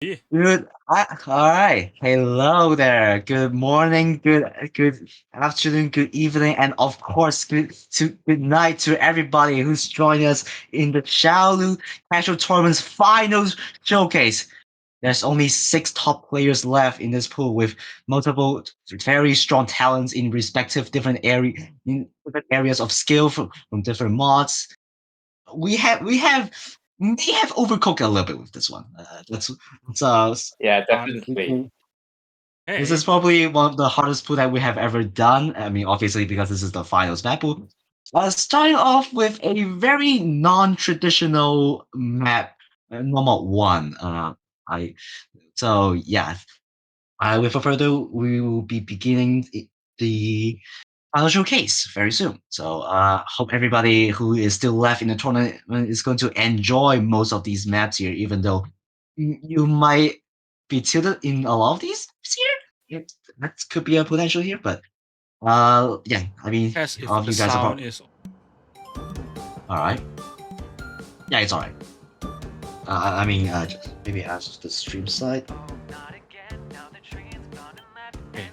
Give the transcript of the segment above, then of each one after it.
Yeah. All right. Hello there. Good morning, good afternoon, good evening, and of course, good night to everybody who's joining us in the Shaolu Casual Tournament's finals showcase. There's only six top players left in this pool with multiple very strong talents in respective different areas of skill from different mods. We may have overcooked a little bit with this one. Let's Yeah, Honestly. definitely. this is Hey. probably one of the hardest pool that we have ever done. I mean, obviously because this is the finals map pool. Starting off with a very non-traditional map, normal one. I so yeah. Without further ado, we will be beginning the final showcase very soon. So hope everybody who is still left in the tournament is going to enjoy most of these maps here, even though you might be tilted in a lot of these maps here. That could be a potential here, but yeah, I mean, As if all of the you guys are sound probably is all right. Yeah, it's all right. I mean, just maybe ask the stream side. okay.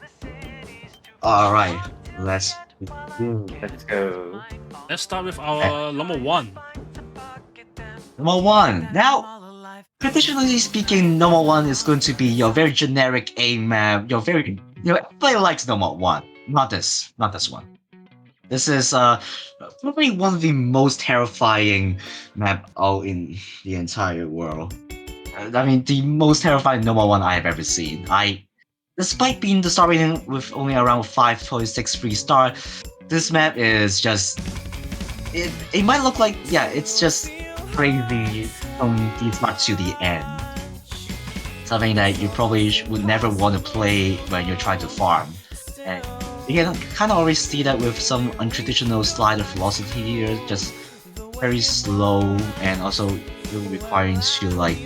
All right, let's begin. Let's go. Let's start with Eh, our number one. Number one. Now, traditionally speaking, number one is going to be your very generic aim map. Everybody likes number one. Not this one. This is probably one of the most terrifying map out in the entire world. I mean, the most terrifying number one I have ever seen. Despite being the star rating with only around 5.63 star, this map is just it might look like, yeah, it's just crazy from the start to the end. Something that you probably would never want to play when you're trying to farm. And you can kind of already see that with some untraditional slider velocity here, just very slow, and also really requiring to like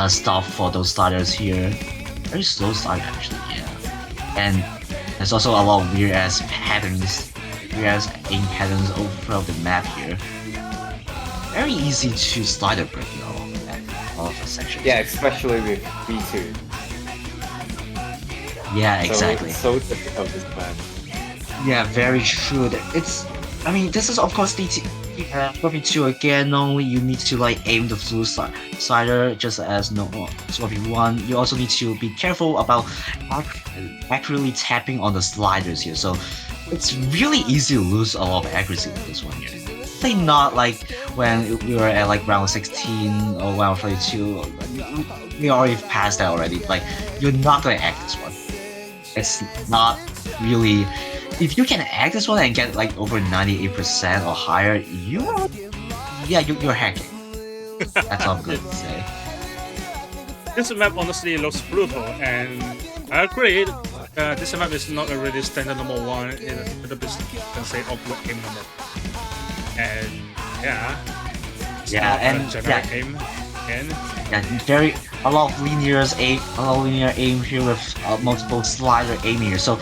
stop for those sliders here. Very slow slider actually, yeah. And there's also a lot of weird ass aim patterns all throughout the map here. Very easy to slider break though, at all of the sections. Yeah, especially with V2. Yeah, So exactly. it's so difficult this man. Yeah, very true. I mean, this is of course Scorpion 2 again. Only you need to like aim the flu slider just as no Scorpion 1. You also need to be careful about accurately tapping on the sliders here. So it's really easy to lose a lot of accuracy with this one here. Say not like when we were at like round 16 or round 32. We already passed that already. Like, you're not gonna act this one. It's not really. If you can act this one and get like over 98% or higher, you're hacking. That's all I'm good to say. This map honestly looks brutal, and I agree. This map is not a really standard number one. It's a little bit, you can say, awkward aim number. And yeah, it's Yeah, not and a generic aim. And yeah, a lot of linear aim here with multiple slider aim here. So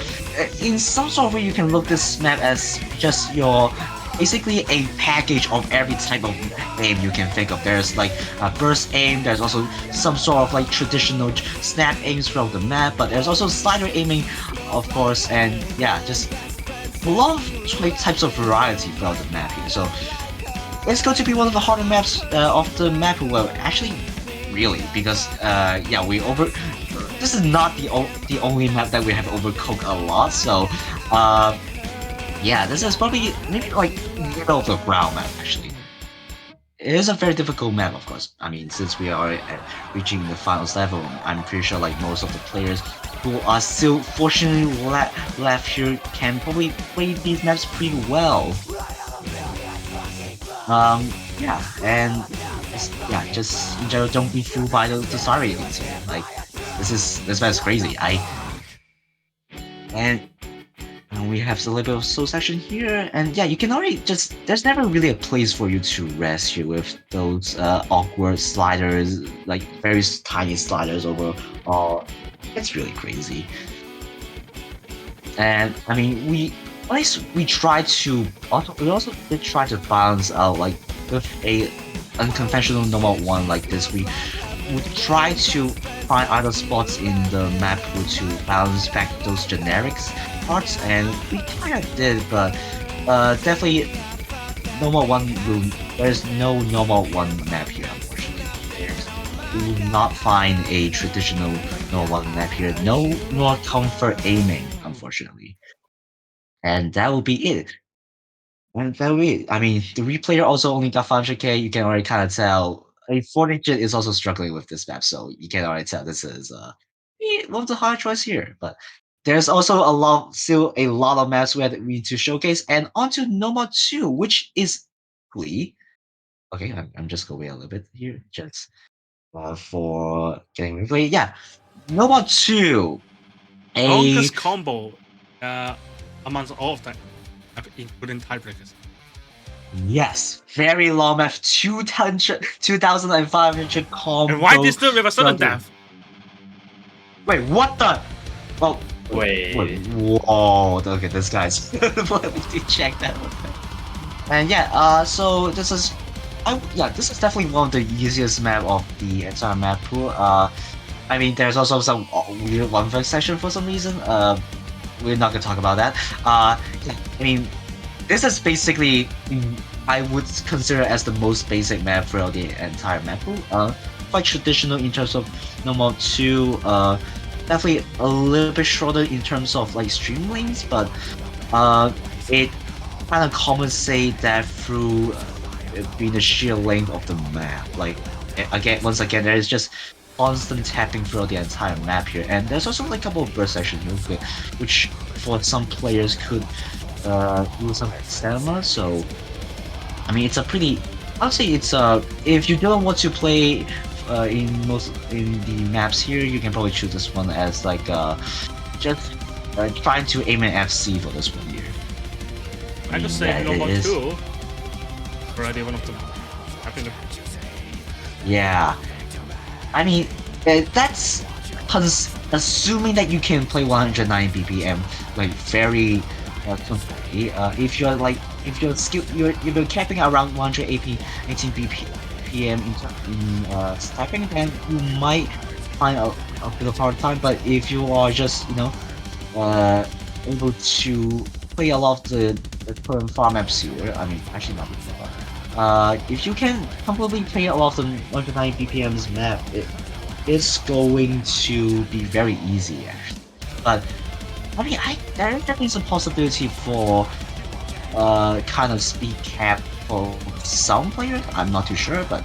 in some sort of way, you can look this map as just your basically a package of every type of aim you can think of. There's like a burst aim. There's also some sort of like traditional snap aims throughout the map, but there's also slider aiming, of course, and yeah, just a lot of like types of variety throughout the map here. So it's going to be one of the harder maps of the map. Well, actually, really, because yeah, This is not the only map that we have overcooked a lot. So yeah, this is probably maybe like middle of the ground map actually. It is a very difficult map, of course. I mean, since we are reaching the finals level, I'm pretty sure like most of the players who are still fortunately left here can probably play these maps pretty well. Yeah, and just in general, don't be fooled by the star ratings here. Like, this map is crazy. And and we have a little bit of soul section here, and yeah, you can already there's never really a place for you to rest here with those awkward sliders, like very tiny sliders over. It's really crazy. And I mean, at least we also did try to balance out like with a unconventional number one like this. would try to find other spots in the map to balance back those generics parts, and we kind of did, but definitely normal one room. There's no normal one map here, unfortunately. You will not find a traditional normal one map here. No, nor comfort aiming, unfortunately. And that will be it. And that will be it. I mean, the replayer also only got 500k. You can already kind of tell. I mean, 400 is also struggling with this map, so you can already tell this is one of the hard choice here. But there's also still a lot of maps we need to showcase. And onto Noma 2, which is okay. I'm just going a little bit here, just for getting replay. Yeah, Noma 2, a Longest combo amongst all of them, including tiebreakers. yes, very long map, 2,500 combo. And why this with a sudden death? Wait, what the? Oh, Wait. whoa, okay, this guy's. Let me check that one. And yeah, so this is, this is definitely one of the easiest map of the entire map pool. I mean, there's also some weird one first section for some reason. We're not gonna talk about that. Yeah, I mean, this is basically, I would consider as the most basic map throughout the entire map pool. Quite traditional in terms of normal 2. Definitely a little bit shorter in terms of like stream lanes, but it kind of compensate that through being the sheer length of the map. Like once again, there is just constant tapping throughout the entire map here, and there's also like a couple of burst sections here, which for some players could lose some stamina. So I mean, it's a pretty. I'll say it's if you don't want to play in the maps here, you can probably choose this one as like just trying to aim an FC for this one here. I just say Noma 2. Already one of them. I think. Yeah, I mean that's assuming that you can play 190 BPM like very comfortably. If you're capping around 118 BPM in stepping, then you might find a bit of hard time. But if you are just able to play a lot of the current farm maps here, I mean actually not if you can comfortably play a lot of the 190 BPM's map, it's going to be very easy actually. But I mean, there is definitely some possibility for kind of speed cap for some players. I'm not too sure, but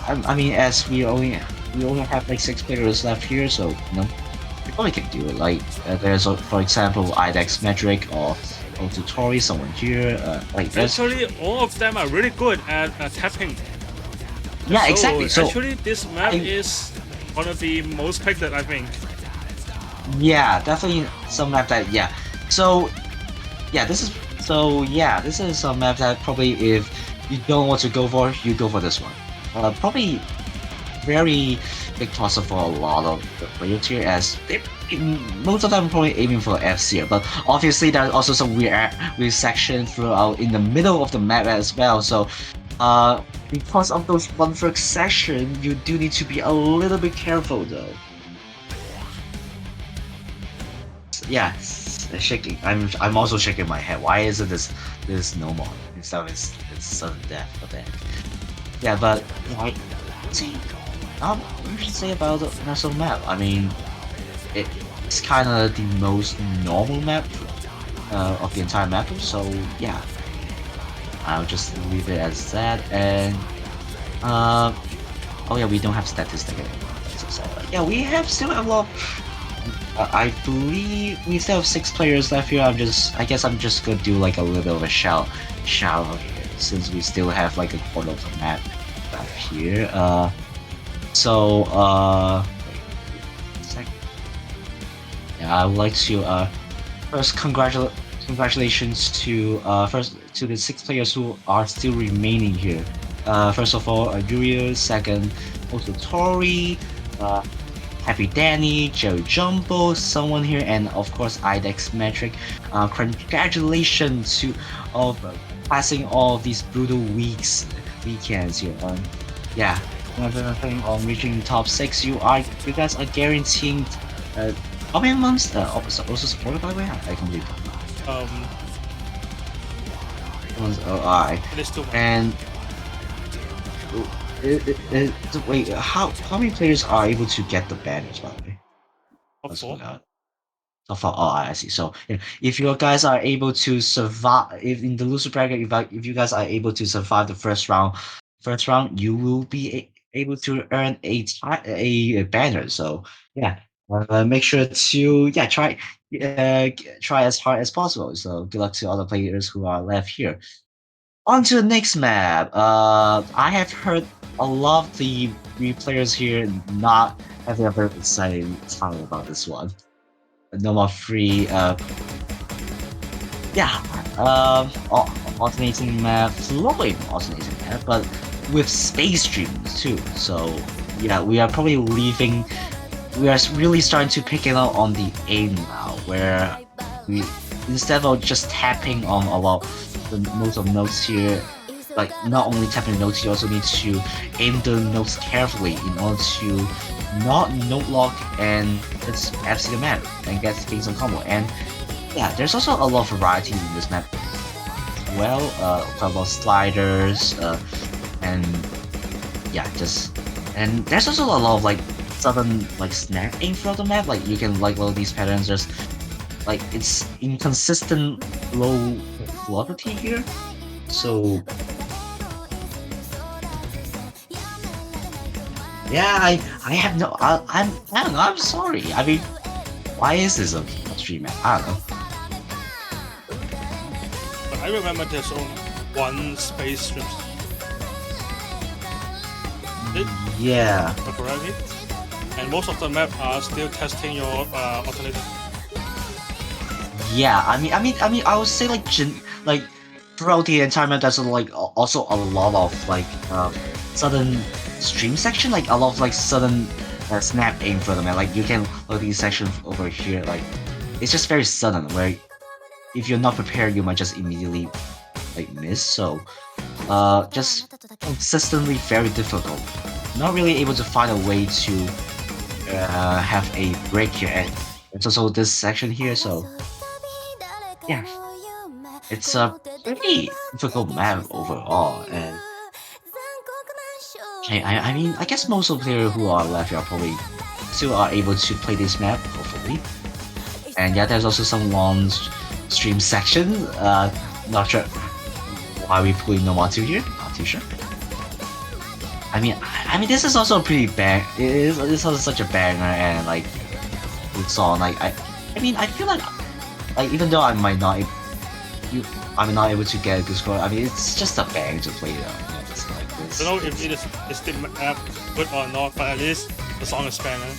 I mean, as we only have like 6 players left here, so you know, we probably can do it. Like there's for example IDEX Metric or Tutori, someone here. Like actually, all of them are really good at tapping. Yeah, so, exactly. So actually, this map is one of the most picked, I think. Yeah, definitely some map that So yeah, this is a map that probably if you don't want to go for, you go for this one. Probably very big toss up for a lot of the players here, as most of them are probably aiming for FC, but obviously there's also some weird section throughout in the middle of the map as well. So because of those one first section, you do need to be a little bit careful though. Yeah, shaking. I'm also shaking my head. Why isn't this normal instead of it's sudden death for that? Yeah, but like, see, what should say about the national map? I mean, it's kind of the most normal map of the entire map. So yeah, I'll just leave it as that. And oh yeah, we don't have statistic anymore. So yeah, we have still a lot. I believe we still have 6 players left here. I guess I'm just gonna do like a little bit of a shout out here, since we still have like a quarter of the map left here. Yeah, I would like to first congratulations to the 6 players who are still remaining here. First of all, Yurio, second also Tori, Happy Danny, Jerry Jumbo, someone here, and of course IDEX Metric. Congratulations to passing all of these brutal weekends here. Yeah, Another thing on reaching top 6, you guys are guaranteeing how many months also supported by the way? I completely forgot. Um, Alright. it is 2 months. And wait, how many players are able to get the banners by the way? Of Let's 4. look out. So far, oh, I see. So yeah, if you guys are able to survive, if in the loser bracket, if you guys are able to survive the first round, you will be able to earn a banner. So yeah, make sure to try as hard as possible. So good luck to all the players who are left here. On to the next map. I have heard a lot of the players here not having a very exciting time about this one. No more free. Yeah. Alternating map, flowing alternating map, but with space dreams too. So yeah, we are probably leaving. We are really starting to pick it up on the aim now, where we instead of just tapping on a lot the most of notes here, like not only tapping the notes, you also need to aim the notes carefully in order to not note lock and just FC the map and get some combo. And yeah, there's also a lot of variety in this map. Well, quite a lot of sliders, and yeah, and there's also a lot of like sudden like snap aim throughout the map. Like you can like load these patterns just like it's inconsistent low velocity here. So yeah, I have no I don't know, I'm sorry. I mean, why is this a stream map? I don't know. But I remember there's only one space strip. Yeah. Correctly? And most of the map are still testing your alternative. Yeah, I would say like throughout the entire map, there's like also a lot of like sudden stream section, like a lot of like sudden snap aim for the map. Like you can look at these sections over here, like it's just very sudden. Where if you're not prepared, you might just immediately like miss. So just consistently very difficult. Not really able to find a way to have a break here, and it's also this section here. So yeah, it's a pretty difficult map overall, and I mean, I guess most of the players who are left here are probably still are able to play this map, hopefully. And yeah, there's also some long stream section. Not sure why we putting no more to here. Not too sure. I mean, this is also a pretty bang. It's also such a banger and like good song. Like I mean, I feel like even though I'm not able to get a good score. I mean, it's just a bang to play it's like this. I don't know if it is the map good or not, but at least the song is banger.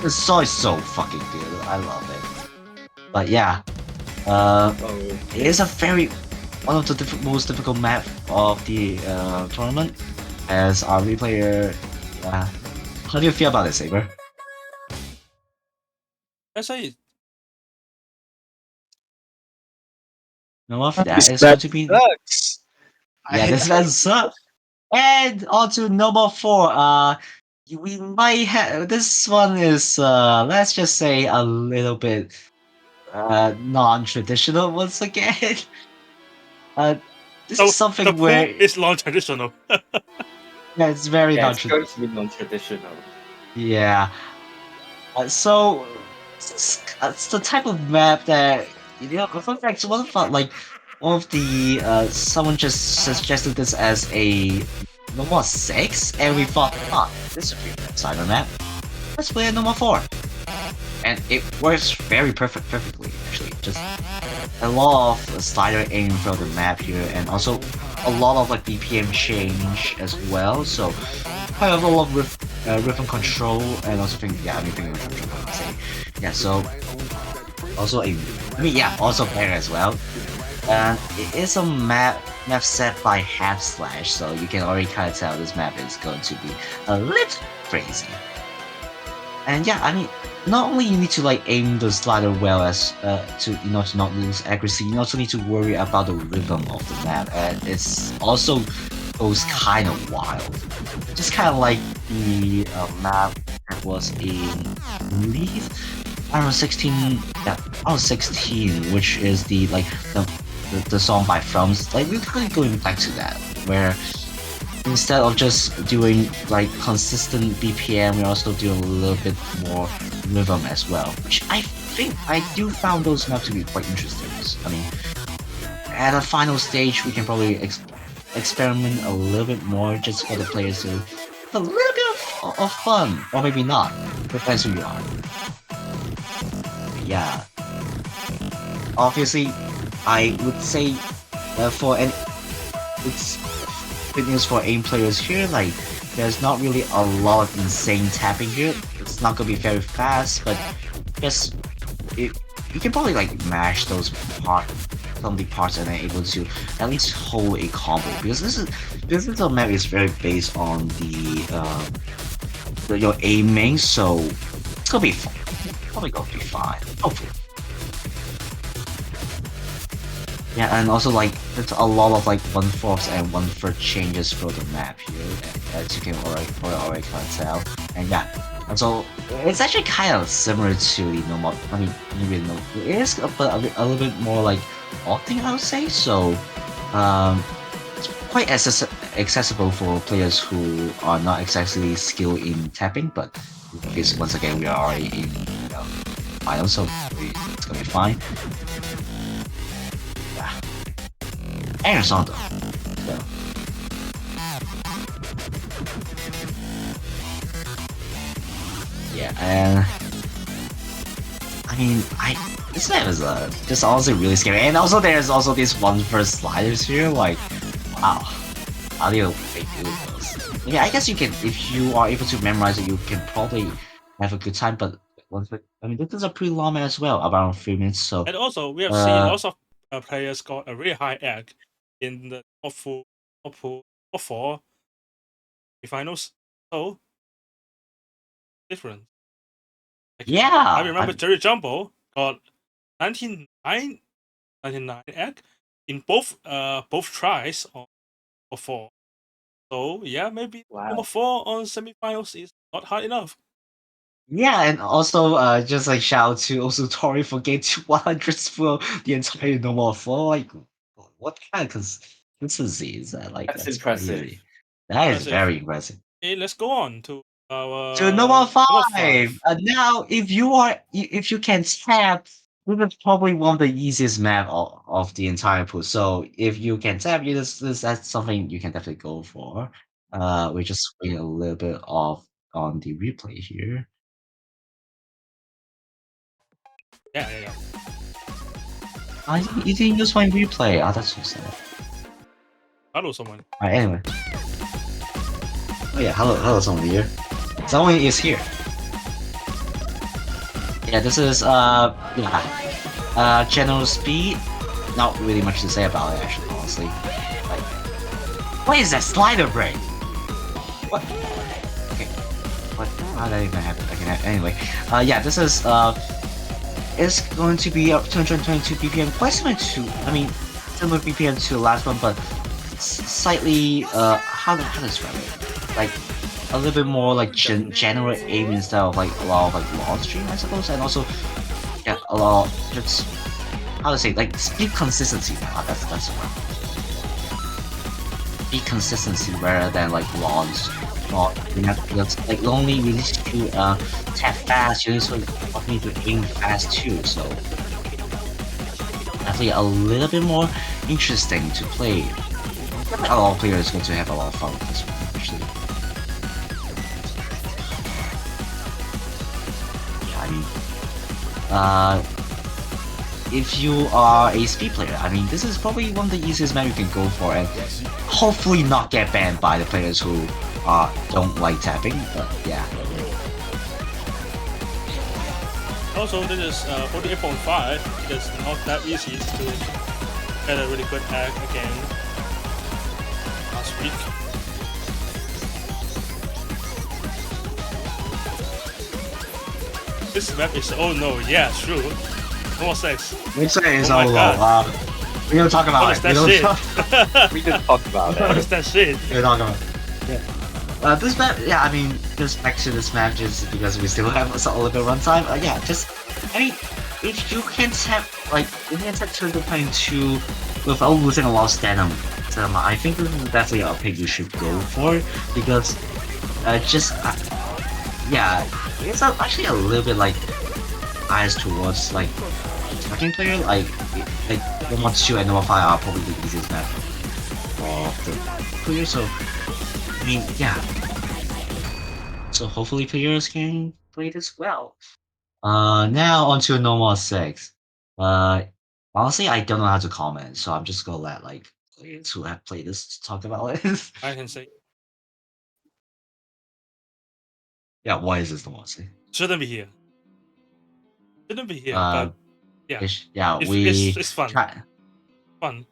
The song is so fucking good. I love it. But yeah, it is a one of the most difficult map of the tournament. As our replayer, how do you feel about it, Saber? I say No, that is going to be sucks. yeah, this man sucks. And on to number 4. We might have this one is let's just say a little bit non-traditional once again. This is something the where pool is non-traditional. yeah, it's very Yeah, it's going non-traditional. to be non-traditional. Yeah. So it's the type of map that fun fact, one of the someone just suggested this as a normal 6, and we thought, this would be a cyber map. Let's play a normal 4. And it works very perfectly actually. Just a lot of slider aim for the map here, and also a lot of like BPM change as well. So kind of a lot of rhythm control, and also finger control. I would say. Yeah. So also also banger as well. And it is a map set by Half Slash, so you can already kind of tell this map is going to be a little crazy. And yeah, I mean, not only you need to like aim the slider well as to not lose accuracy, you also need to worry about the rhythm of the map, and it's also goes kind of wild. just kind of like the map that was in Leaf. I don't know, 16. Yeah, I was 16, which is the song by Frums. Like we're kind of going back to that, where instead of just doing like consistent BPM, we're also doing a little bit more rhythm as well. Which I think I do found those maps to be quite interesting. I mean, at a final stage, we can probably experiment a little bit more just for the players to have a little bit of fun, or maybe not. Depends who you are. But yeah. Obviously, I would say it's good news for AIM players here. Like, there's not really a lot of insane tapping here. It's not gonna be very fast, but just you can probably like mash some of the parts and then able to at least hold a combo, because this is a map is very based on your aiming, so it's gonna be fun. Probably gonna be fine, hopefully. Yeah, and also like there's a lot of like 1/4 and 1/3 changes for the map here, as you can already kind of tell. And yeah, and so it's actually kind of similar to the normal. I mean, maybe no, it is a little bit more like odd thing, I would say. So it's quite accessible for players who are not exactly skilled in tapping, but because once again we are already in final, so it's gonna be fine. And song though. So. Yeah, and I mean, this map is just honestly really scary. And also there's also this 1/1 sliders here. Like, wow, how do you make those? Yeah, I guess you can, if you are able to memorize it, you can probably have a good time. But I mean, this is a pretty long map as well, around 3 minutes. So And also, we have seen lots of players got a really high egg in the top 4 finals. So different. Like, yeah, I remember Jerry Jumbo got 99 egg in both tries or 4. So yeah, maybe number 4 on semifinals is not hard enough. Yeah, and also just like shout out to also Tori for getting to 100 for the entire normal 4. Like, what kind of consistency is that? Like, That's impressive. Crazy. That is very impressive. Okay, let's go on to our To number 5. number 5. Now, if you can tap, this is probably one of the easiest map of the entire pool. So if you can tap, that's something you can definitely go for. We just wait a little bit off on the replay here. Yeah. You didn't use my replay. Oh, that's so sad. Hello, someone. Alright, anyway. Oh yeah, hello someone here. Someone is here. Yeah, this is general speed. Not really much to say about it, actually, honestly. Like, what is that slider break? What? Okay. What? How did that even happen? Okay, anyway. Yeah, this is it's going to be up 222 BPM, quite similar to, similar BPM to the last one, but slightly, how to describe it? Like, a little bit more like general aim instead of like a lot of like long stream, I suppose, and also, yeah, a lot of just, how to say, like speed consistency. That's the word. Speed consistency rather than like long. Like only you need to tap fast, you also need to aim fast too, so definitely a little bit more interesting to play. A lot of players are going to have a lot of fun with this one, actually. Yeah, if you are a speed player, this is probably one of the easiest map you can go for, and hopefully not get banned by the players who don't like tapping, but yeah. Also, this is 48.5. It's not that easy to get a really good hack again last week. This map is yeah, true. More sex. It's so low. We don't talk about it. What is that shit? We just talked about it. What is that shit? We don't talk about it. This map, yeah, I mean, just back to this map just because we still have a little bit of runtime. Yeah, just, I mean, if you can tap, like, if you can tap to the plane 2 without losing a lot of stamina, I think this is definitely a pick you should go for, because, yeah, it's actually a little bit, like, biased towards, like, attacking player, like 1-2 and 5 are probably the easiest map of the player, so, I mean, yeah. So hopefully players can play this well. Now onto No More 6. Honestly, I don't know how to comment, so I'm just gonna let like players who have played this talk about it. I can say Yeah, why is this No More 6? shouldn't be here. Shouldn't be here, Uh, but yeah, yeah, it's fun. try. Fun.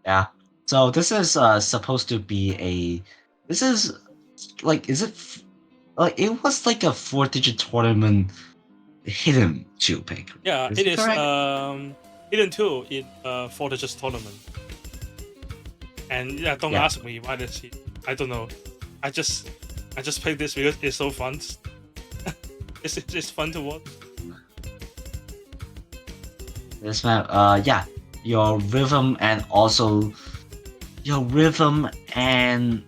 Yeah. So this is supposed to be a. This is like, is it? Like it was like a 4-digit tournament hidden 2 pick. Yeah, Is it it is correct? hidden 2 in for the just tournament. And yeah, don't Yeah. ask me why this he. I don't know. I just played this because it's so fun. it's fun to watch. This map, yeah, your rhythm and also your rhythm and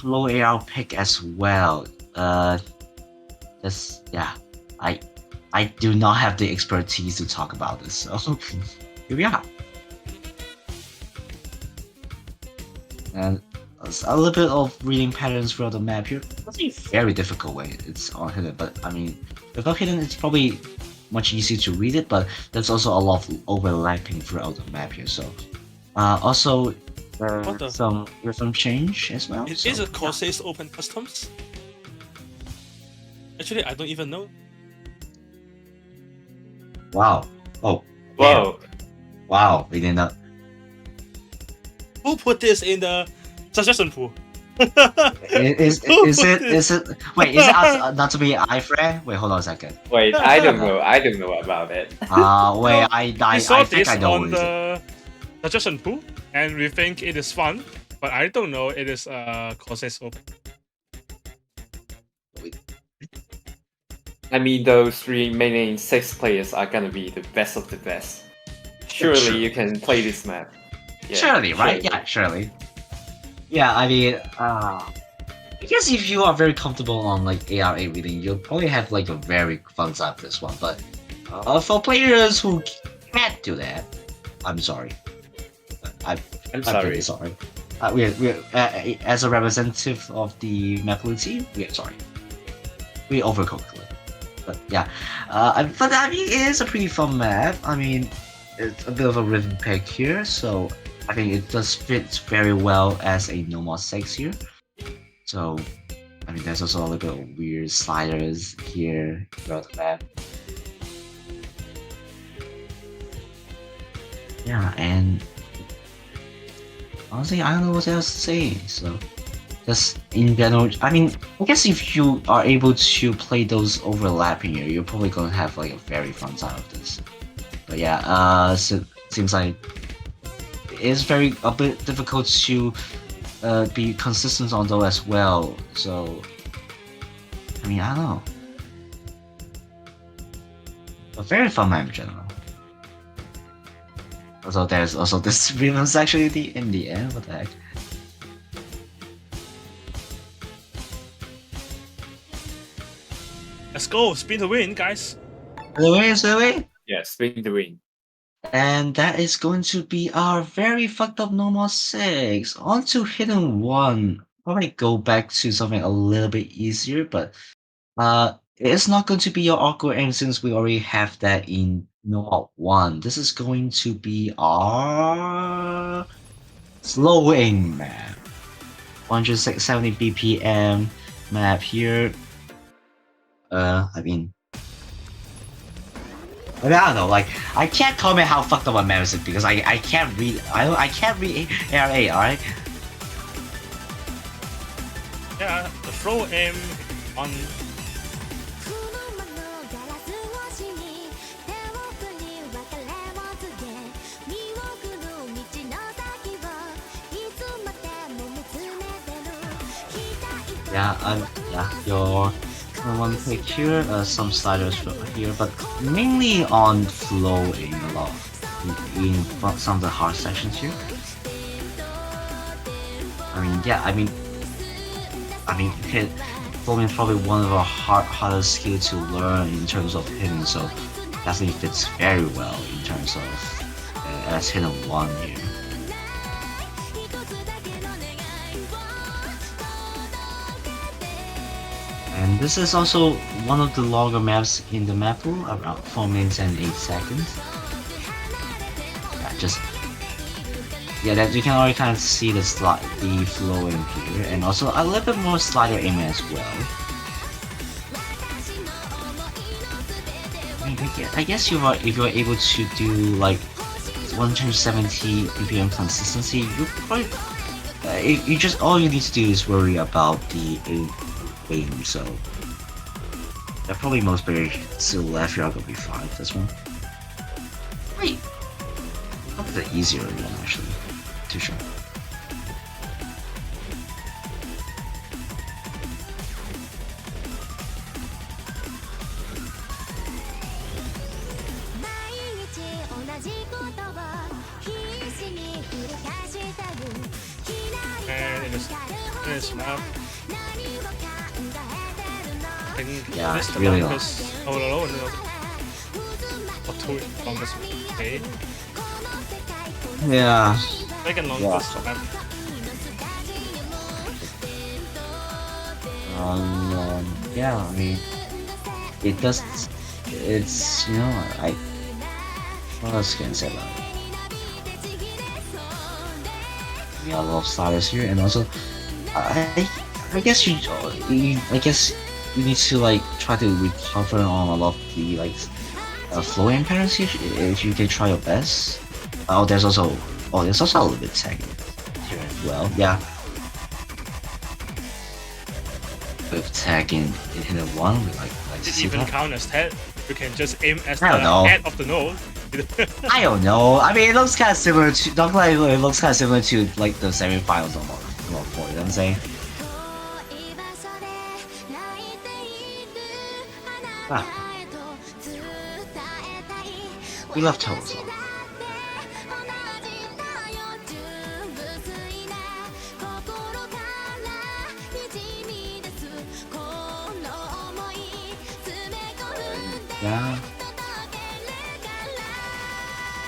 low AR pick as well. This, yeah, I do not have the expertise to talk about this, so here we are. And a little bit of reading patterns throughout the map here. That's a very difficult way it's on hidden, but I mean, without hidden, it's probably much easier to read it, but there's also a lot of overlapping throughout the map here. So, also some rhythm change as well. Is it Corsair's open customs? Actually, I don't even know. Wow. Oh. Whoa. Damn. Wow. We did not. Who put this in the suggestion pool? Is it? Wait, is it not to be iFrame? Wait, hold on a second. Wait, I don't know. I don't know about it. Wait, No, I saw think this I know on what it is. the suggestion pool, and we think it is fun, but I don't know it is Corsair's open. I mean, those remaining 6 players are gonna be the best of the best. Surely Sure. you can play this map. Yeah, Surely, right? Yeah, surely. Yeah, I mean, I guess if you are very comfortable on like ARA reading, you'll probably have like a very fun time with this one. But for players who can't do that, I'm sorry. I'm sorry. really sorry. We're as a representative of the Mappool team, we are sorry. We overcooked it. But yeah, but I mean, it is a pretty fun map. I mean, it's a bit of a rhythm pick here, so I think it does fit very well as a No More 6 here. So, I mean, there's also a little bit of weird sliders here throughout the map. Yeah, and honestly, I don't know what else to say. So, just in general, I mean, I guess if you are able to play those overlapping here, you're probably gonna have like a very fun time with this. But yeah, so seems like it's a bit difficult to be consistent on those as well. So, I mean, I don't know. A very fun map in general. Also, there's also this rhythm section in the end. What the heck? Let's go, spin the win, guys. The way. Yeah, spin the win. And that is going to be our very fucked up No More 6. On to Hidden 1. Probably go back to something a little bit easier, but it's not going to be your awkward aim since we already have that in No More 1. This is going to be our slow aim map. 170 BPM map here. I mean, I don't know, like, I can't comment how fucked up my map is because I can't read, I can't read ARA, alright? Yeah, the throw aim on. Your one pick here, some sliders from here, but mainly on flowing a lot in some of the hard sections here. Hit flowing is probably one of our hardest skills to learn in terms of hitting, so definitely fits very well in terms of as hidden one here. And this is also one of the longer maps in the Mappool, around 4 minutes and 8 seconds. That you can already kind of see the flowing here, and also a little bit more slider aiming as well. I guess if you're able to do like 170 BPM consistency, you probably all you need to do is worry about the aim. So that probably most players still left here are gonna be fine with this one. Wait, probably the easier one actually. Too sure. And in this map, I think this is the really longest overall, or two longest. Okay. Yeah. Second longest map. I mean, it does. It's what else can I say about it? We have a lot of sliders here, and also, I guess you need to like try to recover on a lot of the flowing patterns here if you can try your best. There's also a little bit tag here as well. Yeah. With tag in hidden one, we like Does to it see even that. count as head? You can just aim as the I don't know. head of the node. I don't know. I mean, it looks kind of similar to. It looks kind of similar to like the semifinals of World 4. You know what I'm saying? We left toes. Yeah.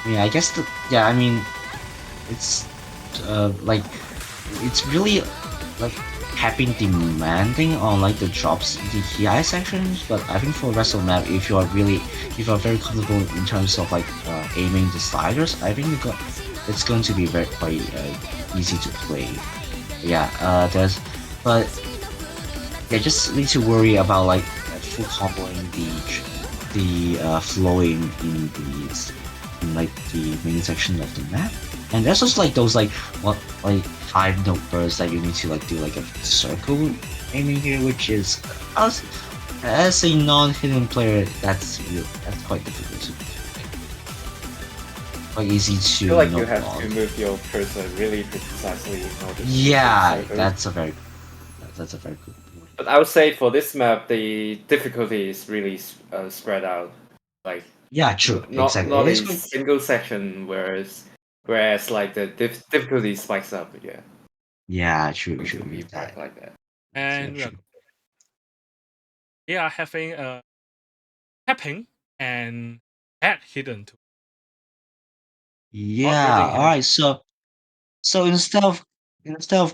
I guess it's it's really like happy demanding on like the drops in the HI sections, but I think for the rest of the map, if you are very comfortable in terms of like aiming the sliders, I think it's going to be very quite easy to play. Just need to worry about like full comboing the flowing in the main section of the map, and there's also like those 5 note bursts that you need to like do like a circle aiming here, which is as a non-hidden player that's quite difficult to do. Quite easy to. I feel like you have to move your cursor really precisely in order to that's a very good point. But I would say for this map, the difficulty is really spread out. Like True, not exactly. a single section, whereas like the difficulty spikes up. True. Be like that. And true. they are having tapping and head hidden too. All right. So instead of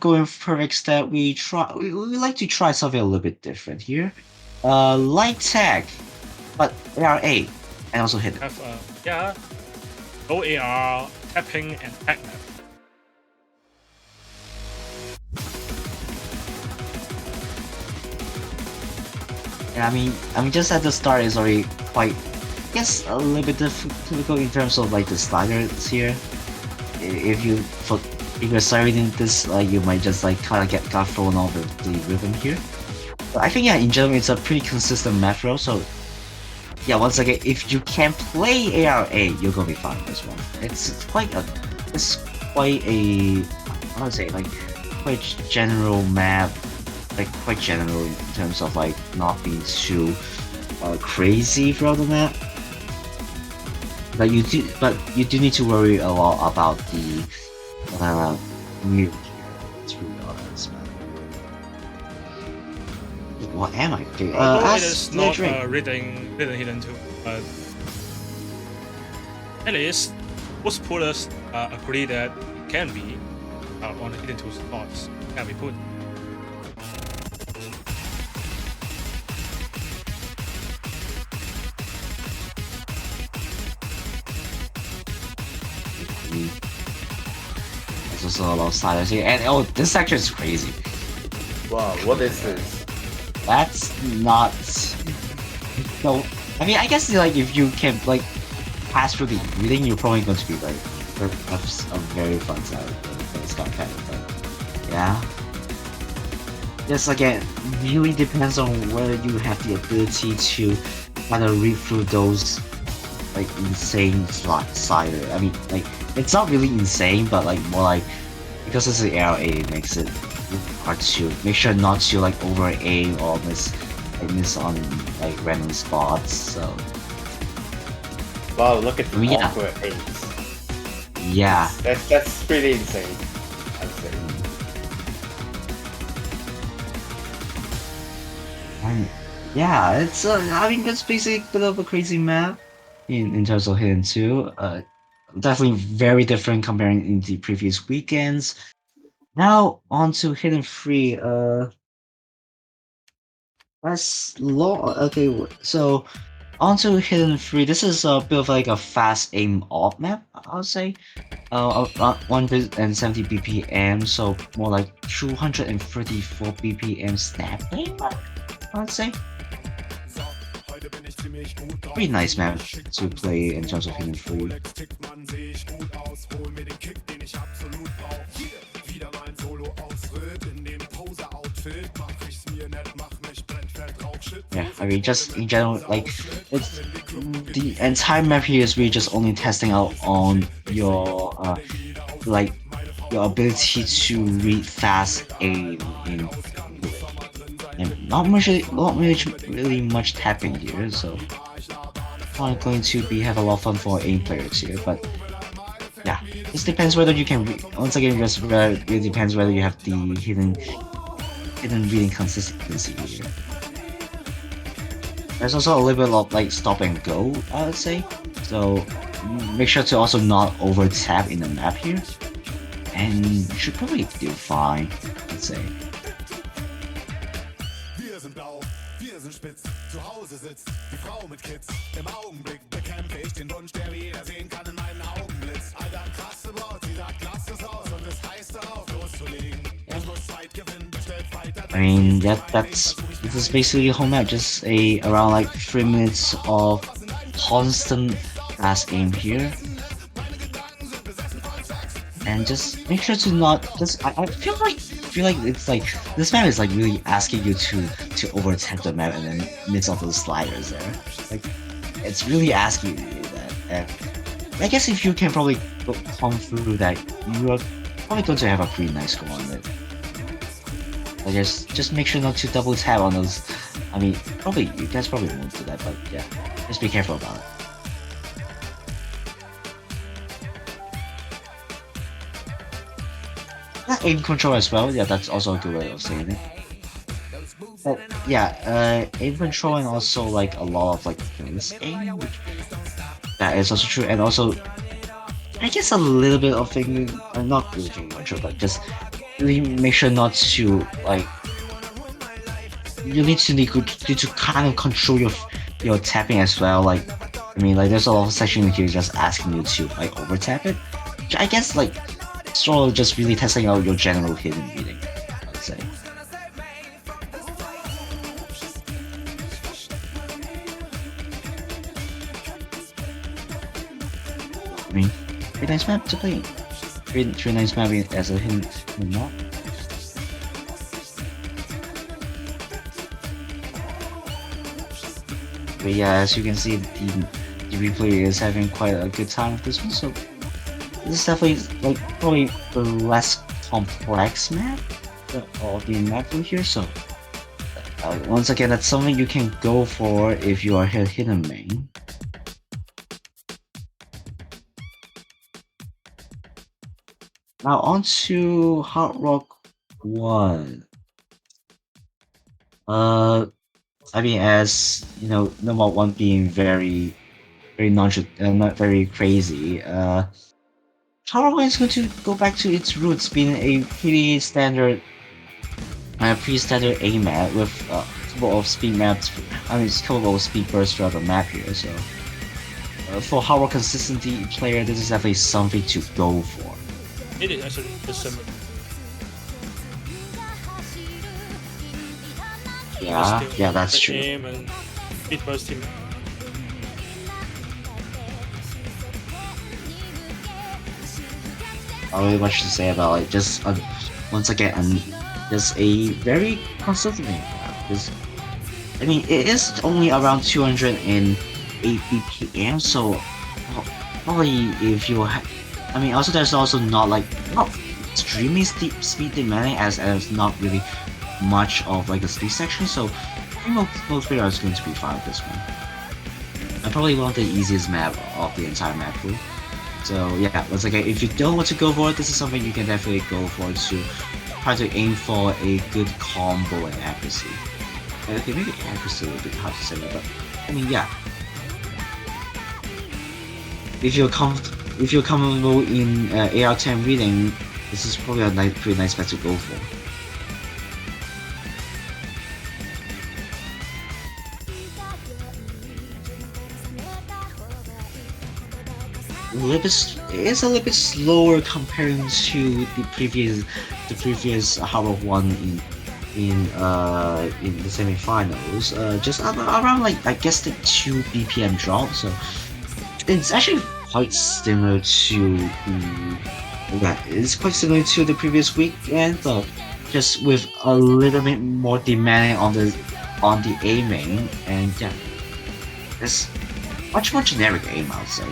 going perfect step, we like to try something a little bit different here. Light tag, but ARA and also hidden. Have low AR, tapping, and tag map. I mean, just at the start is already quite, I guess, a little bit difficult in terms of like the sliders here. If you're starting this, you might just like kind of get thrown over the rhythm here. But I think in general it's a pretty consistent map row. So once again, if you can play ARA, you're gonna be fine with this one. It's quite a quite general map like quite general in terms of like not being too crazy throughout the map. But you do need to worry a lot about the mute. It's really honest, man. What am I doing? Although it is not reading hidden too, but at least most pullers agree that it can be on the hidden two spots can be put. There's also a lot of silence here, and oh, this section is crazy. Wow, what is this? That's not. No, I mean, I guess like if you can like pass through the reading, you're probably going to be like have a very fun time for this content. But yeah, this again really depends on whether you have the ability to kind of read through those like insane slider. I mean, like it's not really insane, but like more like because it's an ARA, it makes it hard to make sure not to like over aim or miss on like random spots. So wow, look at the yeah. awkward aims. Yeah, That's pretty insane, I'd say. Yeah, it's I mean that's basically a bit of a crazy map in terms of Hidden 2. Definitely very different comparing in the previous weekends. Now on to Hidden 3. Okay, so on to Hidden 3. This is a bit of like a fast aim off map, I would say. Around 170 BPM, so more like 234 BPM snap aim, I would say. Pretty nice map to play in terms of Hidden 3. Yeah, I mean, just in general, like, it's the entire map here is really just only testing out on your like your ability to read fast aim in, and not really much tapping here, so not going to have a lot of fun for aim players here. But yeah, this depends whether you can once again just it depends whether you have the hidden reading consistency here. There's also a little bit of like stop and go, I would say. So make sure to also not over tap in the map here, and you should probably do fine, I'd say. I mean, this is basically a whole map, just around like 3 minutes of constant fast aim here, and just make sure to not just. I feel like it's like this map is like really asking you to over tap the map and then miss all those sliders there. Like it's really asking you that. And I guess if you can probably come through that, you are probably going to have a pretty nice score on it. I guess just make sure not to double tap on those. I mean, probably you guys probably won't do that, but yeah, just be careful about it. Aim control as well. Yeah, that's also a good way of saying it. But yeah, aim control and also like a lot of like bonus aim, which that is also true, and also I guess a little bit of finger, not really finger control, but just really make sure not to like. You need to kind of control your tapping as well. Like, I mean, like there's a lot of section here just asking you to like over tap it. Which I guess like sort of just really testing out your general hidden reading, I'd say. I mean, pretty nice map to play. Pretty nice map as a hidden map. But yeah, as you can see, the replay is having quite a good time with this one. So this is definitely like probably the less complex map of the Mappool here. So Once again, that's something you can go for if you are hidden main. Now on to Hard Rock 1. I mean, as you know, number 1 being very not very crazy. Hard Rock 1 is going to go back to its roots, being a pretty standard A map with a couple of speed maps. I mean, it's couple of speed bursts throughout the map here. So for Hard Rock consistency player, this is definitely something to go for. It is actually the same. Yeah, that's true. Aim and speed burst team. Not really much to say about it. Just once again, just a very consistent map. Just, I mean, it is only around 208 BPM, so probably if you I mean, also there's also not extremely steep speed demanding as not really much of like the speed section, so I think most players are going to be fine with this one. And probably one of the easiest map of the entire map pool. So yeah, once again, if you don't want to go for it, this is something you can definitely go for to try to aim for a good combo and accuracy. Okay, maybe accuracy a little bit hard to say, but I mean, yeah. If you're comfortable in AR10 reading, this is probably a pretty nice bet to go for. It's a little bit slower comparing to the previous Hard Rock 1 in the semifinals. Just around like I guess the 2 BPM drop, so it's actually quite similar to it's quite similar to the previous weekend, but just with a little bit more demanding on the aiming, and yeah, it's much more generic aim, I would say.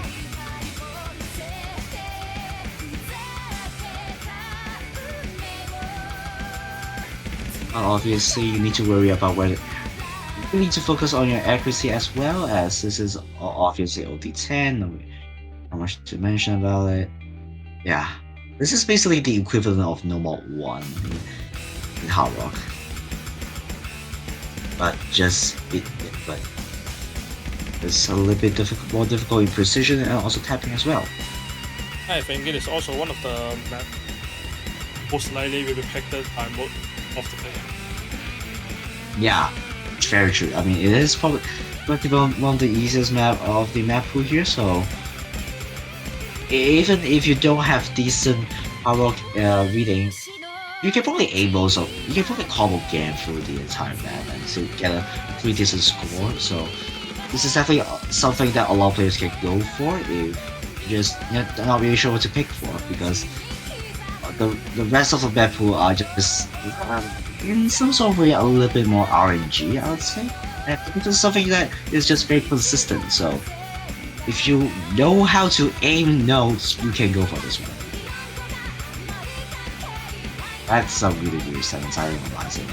Obviously, you need to worry about whether you need to focus on your accuracy as well, as this is obviously OD10. Not much to mention about it. Yeah, this is basically the equivalent of normal 1 in Hard Rock, but but it's a little bit more difficult in precision and also tapping as well. I think it is also one of the map most likely will be picked by most of the player. Yeah, very true. I mean, it is probably one of the easiest map of the map pool here, so even if you don't have decent Hard Rock reading, you can probably aim also. You can probably combo game through the entire map and to get a pretty decent score. So this is definitely something that a lot of players can go for if you're just not really sure what to pick for, because the rest of the map pool are just in some sort of way a little bit more RNG, I would say. And this is something that is just very consistent. So if you know how to aim nodes, you can go for this one. That's a really weird sentence, I didn't realize it.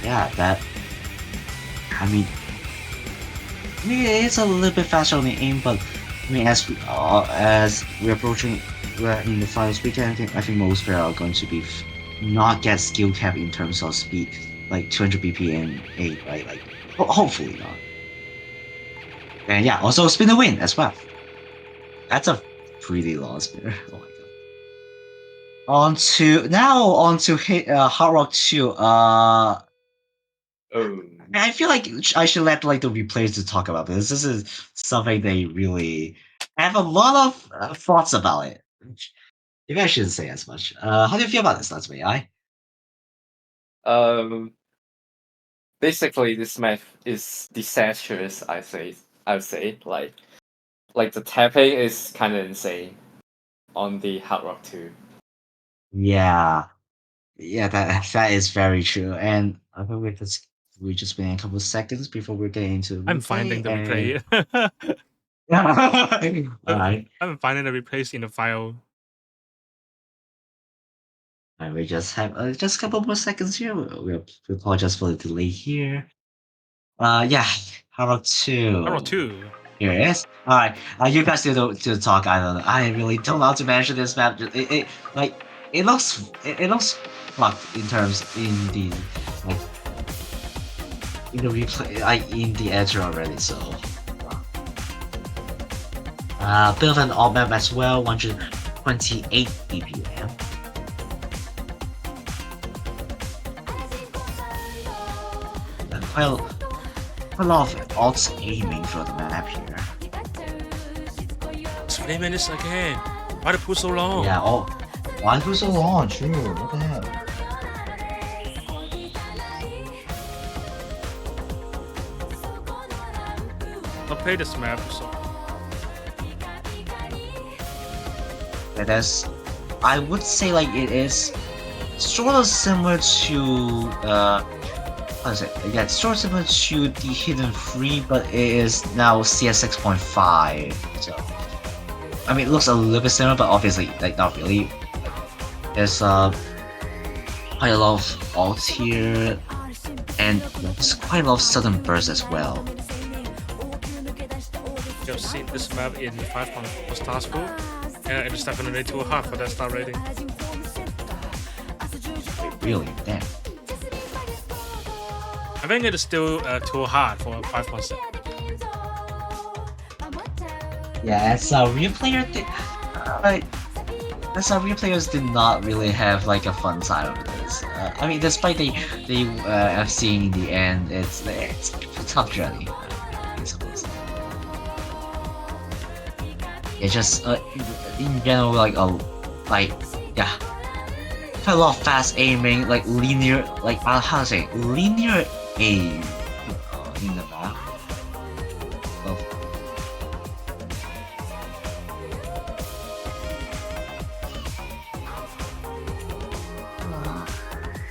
Yeah, I mean, it's a little bit faster on the aim, but I mean, as we're approaching, we're in the finals weekend, I think most players are going to be not get skill cap in terms of speed, like 200 BPM 8, right? Like, hopefully not. And yeah, also spin the win as well. That's a pretty long spinner. Oh my god. On to hit Hard Rock 2. Oh, I feel like I should let like the replays to talk about this. This is something they really have a lot of thoughts about it. Maybe I shouldn't say as much. How do you feel about this, Let's AI? um, basically this map is disastrous. I would say like the tapping is kind of insane on the Hard Rock 2. Yeah, yeah, that is very true. And I think we just been a couple of seconds before we're getting into the I'm finding replay, the and replay. Alright. I'm finding the replace in the file. And we just have just a couple more seconds here. We apologize for the delay here. Yeah, how about Arrow 2? 2. Here it is. Alright, you guys do talk. I don't know. I really don't know how to mention this map. It like it looks fucked in terms in the like in the replay in the editor already. So bit of an odd map as well. 128 BPM. Quite a lot of alt aiming for the map here. 20 minutes again. Why the pull so long? Yeah, oh, why do so long? True, what the hell? I played this map, so It is, I would say like it is sort of similar to how is it? Yeah, it's sort of similar to the Hidden Free, but it is now CS 6.5. So I mean, it looks a little bit similar, but obviously like not really. There's quite a lot of alts here, and there's quite a lot of sudden bursts as well. you've seen this map in 5.4 star school. Yeah, it's definitely too hard for that star rating. Wait, really? Damn. I think it is still too hard for 5.6. Yeah, as a real player, real players did not really have like a fun time with this. I mean, despite they have seen in the end, it's a tough journey. I suppose. It's just in general yeah, quite a lot of fast aiming, like linear, like how to say linear aim in the map.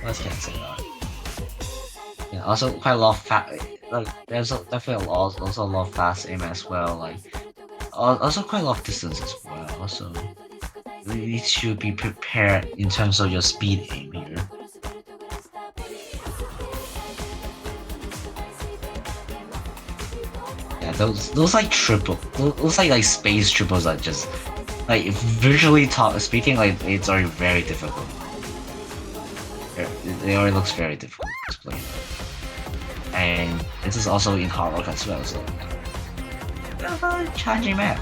Let's can't say that. Yeah, also quite a lot of there's definitely also a lot of fast aim as well. Like also quite a lot of distance as well. Also, you need to be prepared in terms of your speed aim here. Yeah, those like those like space triples are just like visually speaking, like it's already very difficult. It already looks very difficult to play. And this is also in hard rock as well, so challenging map.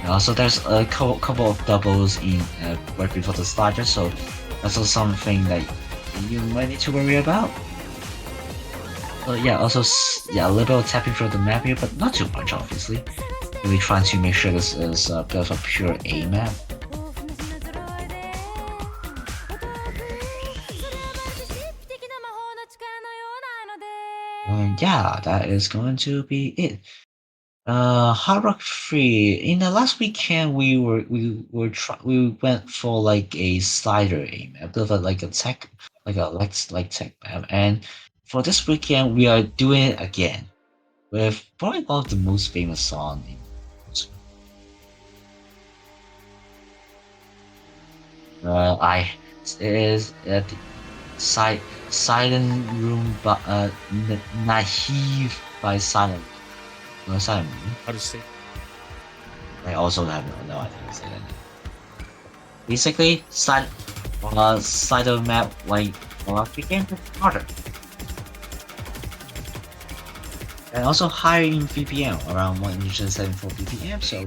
And also, there's a couple of doubles in right before the starter, so that's also something that you might need to worry about. Yeah, also a little bit of tapping through the map here, but not too much, obviously. Really trying to make sure this is a bit of a pure A map. And yeah, that is going to be it. Hard Rock Free. In the last weekend, we went for like a slider A map, bit of like a tech, like tech map, and for this weekend, we are doing it again with probably one of the most famous songs. It is at the Silent Room, but Naive by Silent. Silent Room. How to say? I also have no idea how to say that. Basically, side of the map like became harder. And also higher in BPM, around 174 BPM, so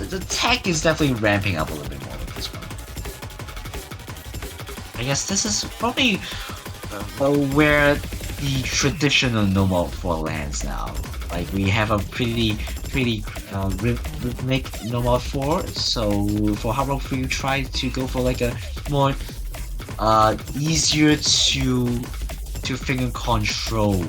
the tech is definitely ramping up a little bit more with this one. I guess this is probably where the traditional normal 4 lands now. Like we have a pretty rhythmic normal 4, so for Hard Rock 3 you try to go for like a more easier to finger control.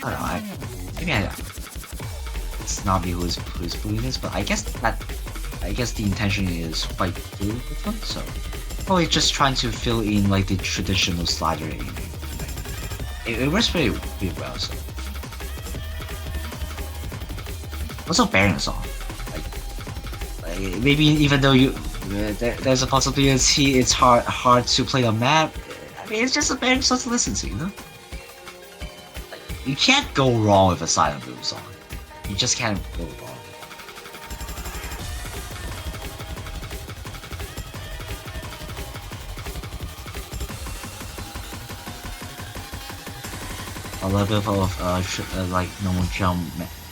I don't know. Maybe it's not me who's putting this, but I guess the intention is quite good with this one. So probably just trying to fill in like the traditional slider aiming. It works pretty well. So also bearings on. Maybe even though there's a possibility it's hard to play the map. I mean, it's just a bearing song to listen to, you know. You can't go wrong with a silent boom song. You just can't go wrong. A little bit of like normal jump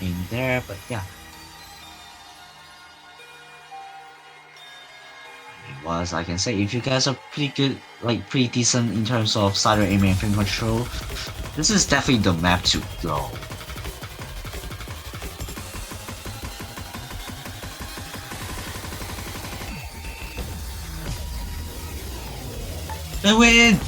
in there, but yeah. Was I can say, if you guys are pretty good, like pretty decent in terms of slider aiming and frame control, this is definitely the map to go. They win!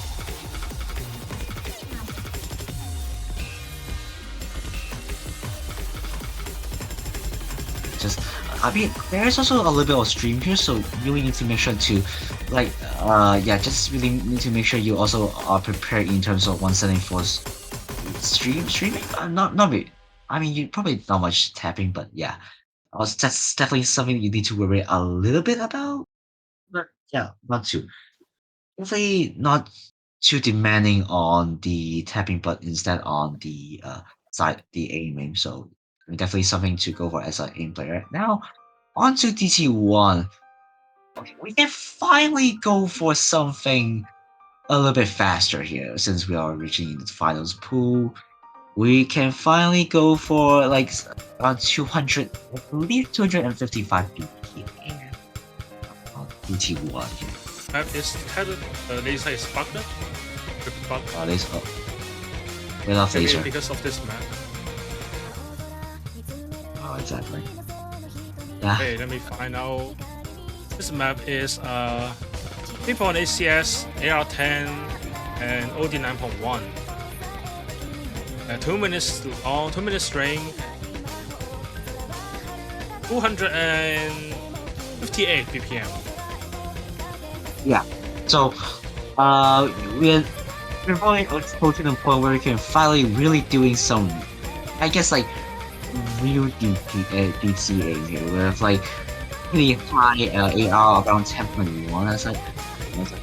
I mean, there's also a little bit of stream here, so you really need to make sure to, like, yeah, just really need to make sure you also are prepared in terms of 174 streaming. Not really. I mean, you probably not much tapping, but yeah, that's definitely something you need to worry a little bit about. But yeah, not too. Definitely not too demanding on the tapping, but instead on the the aiming. So definitely something to go for as an aim player. Now on to DT1. Okay, we can finally go for something a little bit faster here since we are reaching the finals pool. We can finally go for like around 200, I believe 255 BPM on DT1 here. Is Tether laser is bugged? Laser. Without Maybe laser. because of this map. Oh, exactly. Yeah. Okay, let me find out. This map is people on ACS, AR10, and OD 9.1. 2 minutes long, 2 minutes strength, 258 BPM. Yeah. So, we're probably close to the point where we can finally really doing some, I guess, like real DCA here with like pretty high AR around 10.1 as I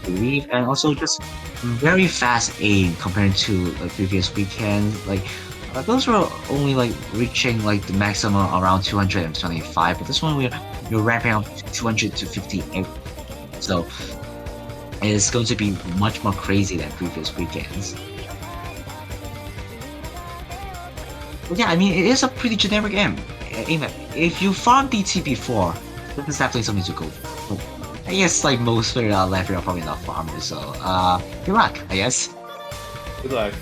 believe, and also just very fast aim compared to the previous weekend. Like those were only like reaching like the maximum around 225, but this one we're ramping up to 258. So it's going to be much more crazy than previous weekends. But yeah, I mean, it is a pretty generic aim. If you farmed DT before, this is definitely something to go for. But I guess like most players out left are probably not farmers, so good luck, I guess. Good luck.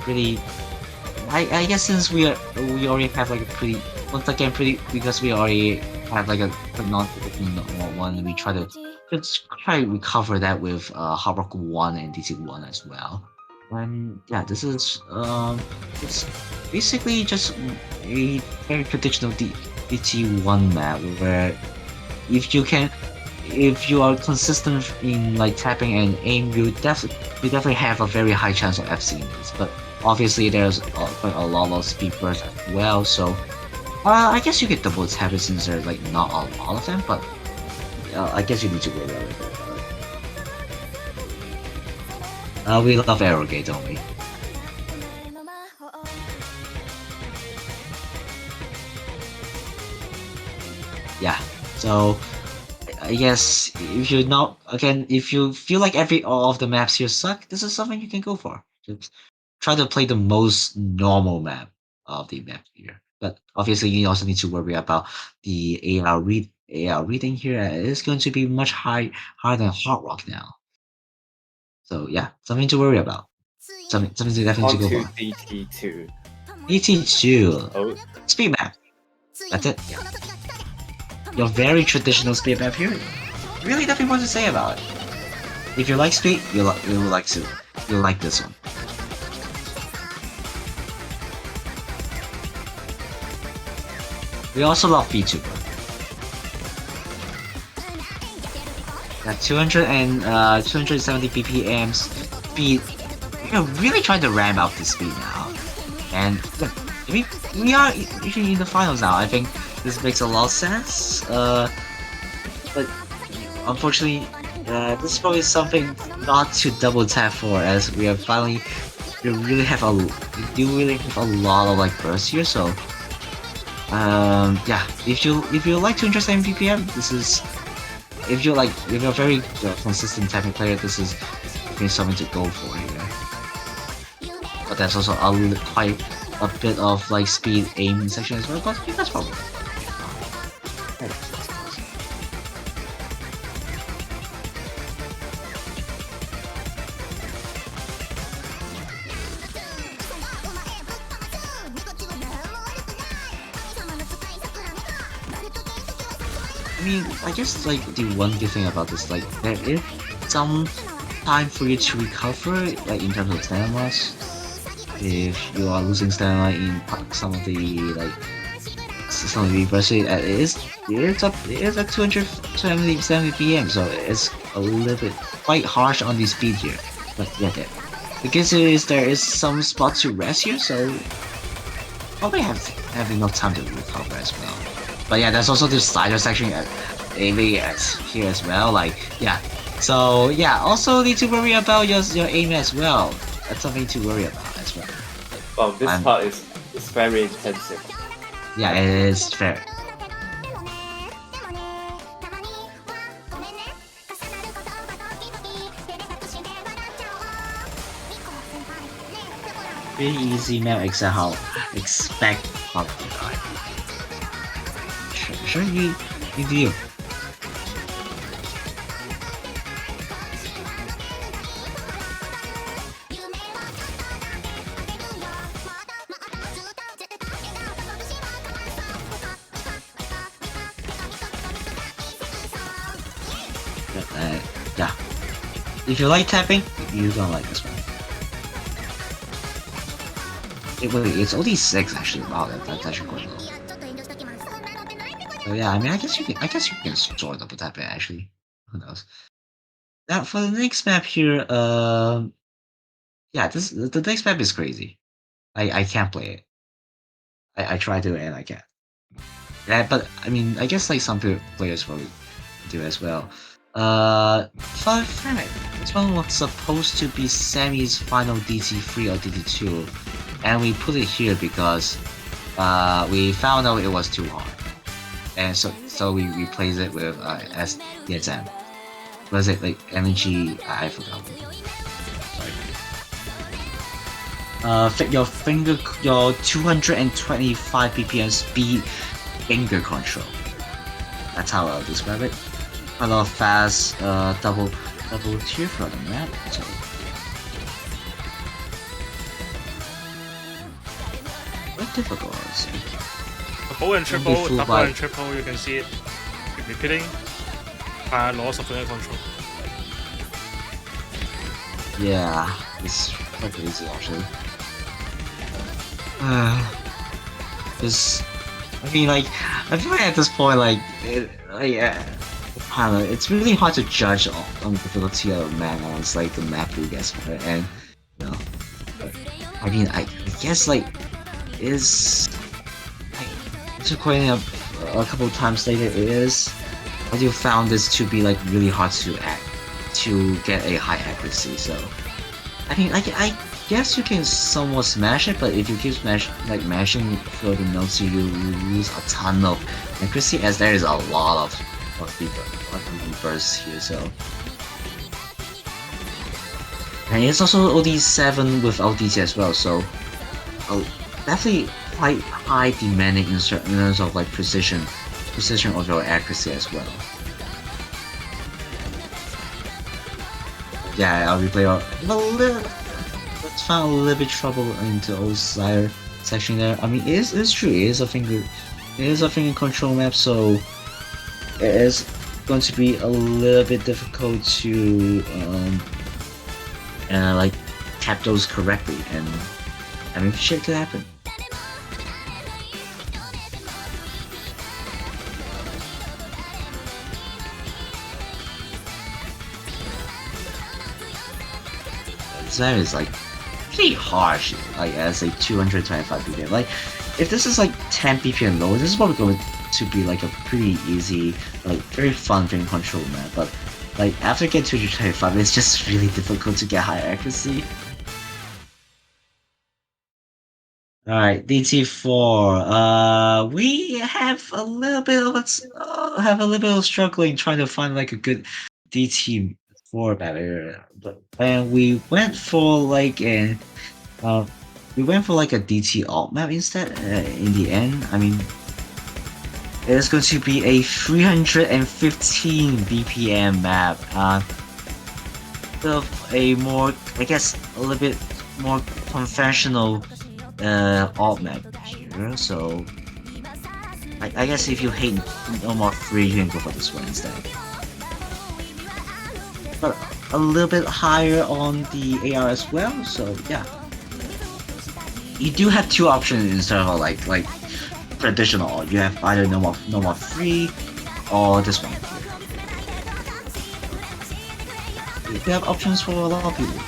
Pretty. I guess since we already have like a pretty because we already have like a non-typical one, we try to recover that with Hard Rock 1 and DT1 as well. And yeah, this is it's basically just a very traditional DT1 map where if you are consistent in like tapping and aim, you definitely have a very high chance of FCing this. But obviously there's quite a lot of speed bursts as well, so I guess you get double tap it since there's like not a lot of them, but I guess you need to go there with it. We love Arrowgate, don't we? Yeah, so I guess if you feel like all of the maps here suck, this is something you can go for. Just try to play the most normal map of the map here. But obviously, you also need to worry about the AR reading here. It's going to be much harder than Hard Rock now. So yeah, something to worry about. Something to definitely On go to for. DT2. DT2. Oh, Speed map. That's it. Yeah. Your very traditional speed map here. Really nothing more to say about it. If you like speed, you will like to you'll like this one. We also love VTuber. At 270 BPM speed, we're really trying to ramp up the speed now. And look, we are usually in the finals now. I think this makes a lot of sense. But unfortunately, this is probably something not to double tap for, as we are finally we do really have a lot of like bursts here. So yeah, if you like 270 BPM, this is if you're a very consistent tapping player, this is something to go for here. But there's also quite a bit of like speed aim section as well, but that's probably I mean, I guess like the one good thing about this, like there is some time for you to recover, like in terms of stamina loss. If you are losing stamina in some of the bursts, it is at 270 PM, so it's a little bit quite harsh on the speed here. But yeah, the good thing is there is some spot to rest here, so probably have enough time to recover as well. But yeah, there's also this slider section at here as well. Like yeah, so yeah, also need to worry about your aim as well. That's something to worry about as well. Well, this part is very intensive. Yeah, it is fair. Pretty easy now, except how to die. Sure, you do. Yeah. If you like tapping, you're gonna like this one. It's only 6 actually. Wow, that's actually quite low. So yeah, I mean, I guess you can store double tap it actually. Who knows? Now for the next map here, yeah, the next map is crazy. I can't play it. I try to and I can't. Yeah, but I mean, I guess like some players probably do as well. Fun fact, this one was supposed to be Sammy's final DT3 or DT2, and we put it here because we found out it was too hard, and so we replaced it with SDSM. Was it like MG? I forgot. Sorry. Your 225 BPM speed finger control. That's how I'll describe it. A lot of fast double tier for the map. So quite difficult, I would say. Double and triple, you can see it repeating. Loss of finger control. Yeah, it's quite easy actually. I mean, like, I feel like at this point, like, I don't know, it's really hard to judge on the difficulty of a map on like the Mappool gets better, and you know, I mean, I guess like is like recording a couple of times later I do found this to be like really hard to get a high accuracy. So I mean, I guess you can somewhat smash it, but if you keep mashing for the notes, you lose a ton of accuracy, as there is a lot of bursts here. So, and it's also OD7 with LDT as well. So definitely quite high demanding in terms of like precision of your accuracy as well. Yeah, I'll replay let's find a little bit trouble into old slider section there. I mean, it is true. It is a finger control map, so it is going to be a little bit difficult to like tap those correctly, and I mean shit could happen. This map is like pretty harsh, like as a 225 BPM. Like if this is like 10 BPM lower, this is probably going to be like a pretty easy, like very fun game control map. But like after getting 225, it's just really difficult to get high accuracy. Alright, DT4. We have a little bit of struggling trying to find like a good DT4 map, and we went for like a DT alt map instead. In the end, I mean, it is going to be a 315 BPM map. Of a more, I guess, a little bit more conventional alt map here. So I guess if you hate No More Free, you can go for this one instead. But a little bit higher on the AR as well. So yeah, you do have two options instead of like traditional. You have either No More Free or this one. You have options for a lot of people.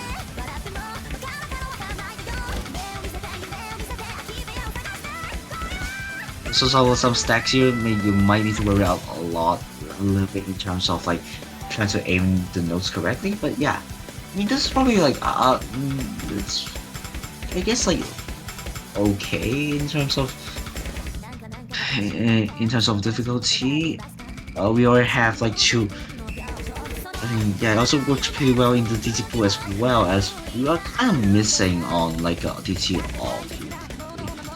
So some stacks here, you might need to worry out a little bit in terms of like trying to aim the notes correctly. But yeah, I mean this is probably like it's, I guess, like okay in terms of difficulty. We already have like two. I mean, yeah, it also works pretty well in the DT pool as well, as we are kind of missing on like a DT alt.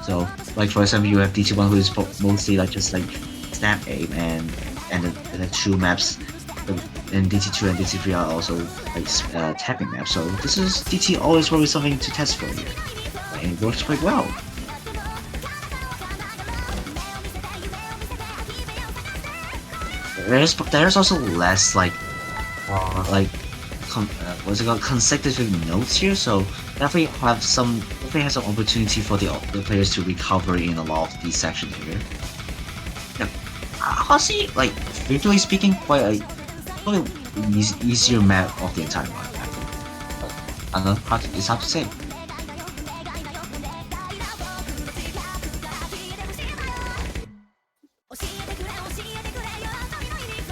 So, like for example, you have DT1 who is mostly like just like snap aim, and the two maps, and DT2 and DT3 are also like tapping maps. So this is DT always probably something to test for here, and it works quite well. There's also less like what's it called, consecutive notes here, so definitely has some opportunity for the players to recover in a lot of these sections here. Yeah, honestly, like virtually speaking, quite probably easier map of the entire map. I don't know, it's hard to say.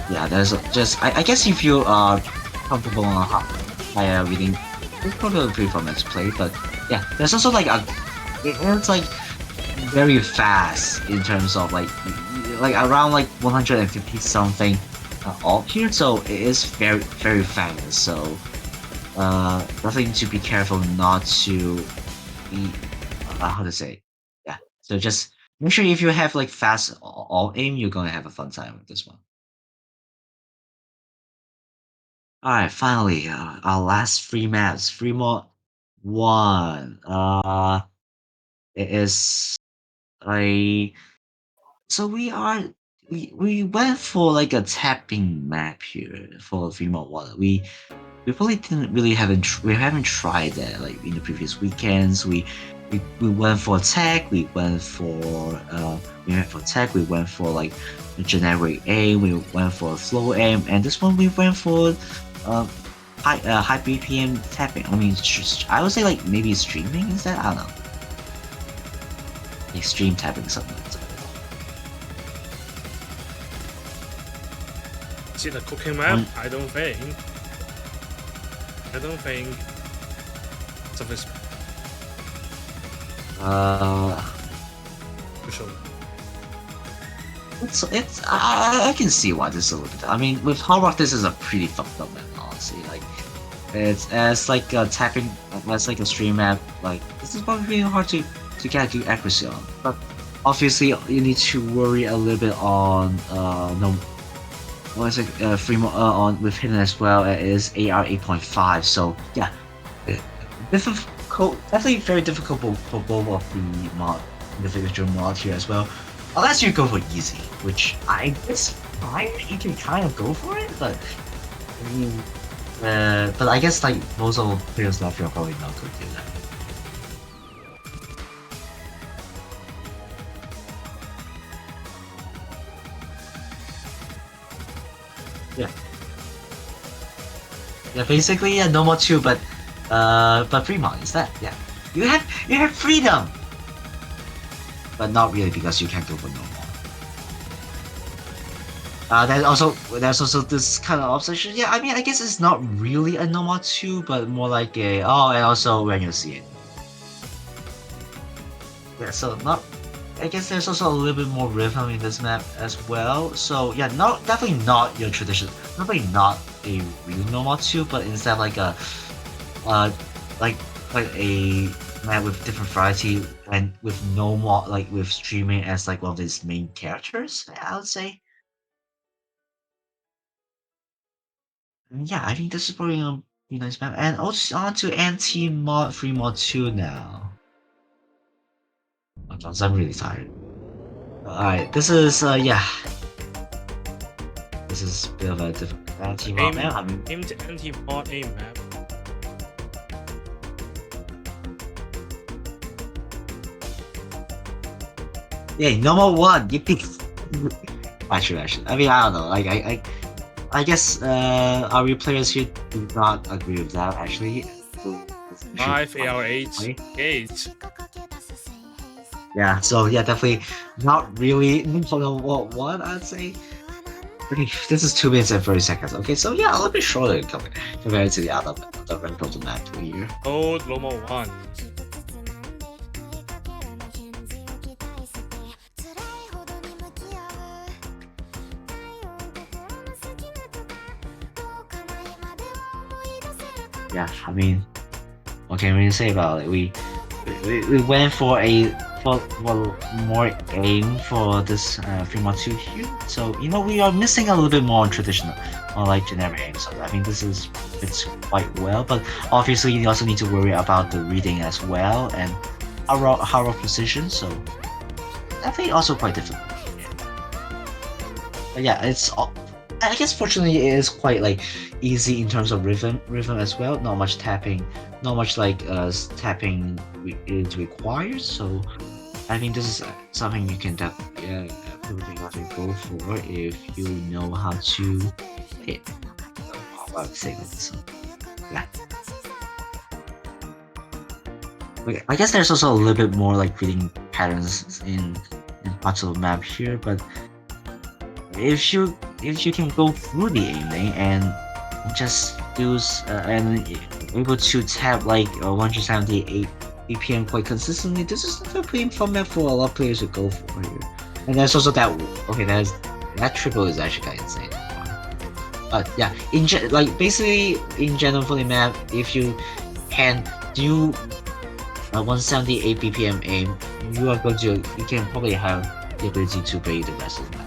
Yeah, there's just I guess if you are comfortable on higher reading, it's probably a pretty fun match to play. But yeah, there's also like it's like very fast in terms of like around like 150 something alt here, so it is very fast. So definitely to be careful not to be how to say, yeah. So just make sure if you have like fast alt aim, you're gonna have a fun time with this one. Alright, finally, our last three maps. Three more. One. It is a. So we went for like a tapping map here for 3 1. We probably didn't really we haven't tried that like in the previous weekends. We went for tech. We went for tech. We went for like generic aim. We went for flow aim, and this one we went for high BPM tapping. I mean, I would say like maybe streaming instead. I don't know, like stream tapping something. Is it a cooking map? I don't think. Something. For sure. It's I can see why this is a little bit. I mean, with Hard Rock, this is a pretty fucked up map, honestly. Like, it's as like a tapping, as like a stream map. Like, this is probably really hard to get good accuracy on. But obviously, you need to worry a little bit on on with hidden as well. It is AR 8.5. So yeah, difficult. Definitely very difficult for both of the individual mod here as well. Unless you go for easy, which I guess You can kind of go for it, but I mean, but I guess like most of the players left here are probably not going to do that. Yeah. Yeah, basically, yeah, no more two, but Fremont is that? Yeah, you have freedom, but not really because you can't go for no more. There's also this kind of obsession. Yeah, I mean, I guess it's not really a normal two, but more like a and also when you see it. Yeah, so not. I guess there's also a little bit more rhythm in this map as well. So yeah, definitely not your tradition. Definitely not a real normal two, but instead like a, uh, like a map with different variety and with normal like with streaming as like one of these main characters. I would say. Yeah, I think this is probably a pretty nice map. And also on to anti-mod 3 mod 2 now. Okay, I'm really tired. Alright, this is yeah. This is a bit of a different anti-mod map. I mean, Aim to anti-mod A map. yeah, number one, you pick actually. I mean I don't know. Like I guess our players here do not agree with that actually. 5 AR8 8. Yeah, so yeah, definitely not really number one, I'd say. Okay, this is 2 minutes and 30 seconds. Okay, so yeah, a little bit shorter compared to the other rental map here. Old Loma 1. Yeah, I mean, what can we say about it? We went for more aim for this 3-2 here. So you know we are missing a little bit more on traditional, more like generic aim. So I think this fits quite well. But obviously you also need to worry about the reading as well and our precision. So I think also quite difficult. But yeah, I guess fortunately it is quite like easy in terms of rhythm as well. Not much tapping, not much like tapping it requires. So I think this is something you can definitely have to go for if you know how to hit. How about saying this? Yeah. Okay, I guess there's also a little bit more like reading patterns in parts of the map here, but if you can go through the aiming and just use and able to tap like 178 BPM quite consistently, this is a pretty fun map for a lot of players to go for here. And there's also that that triple is actually kind of insane. But yeah, basically in general for the map, if you can do 178 BPM aim, you can probably have the ability to play the rest of the map.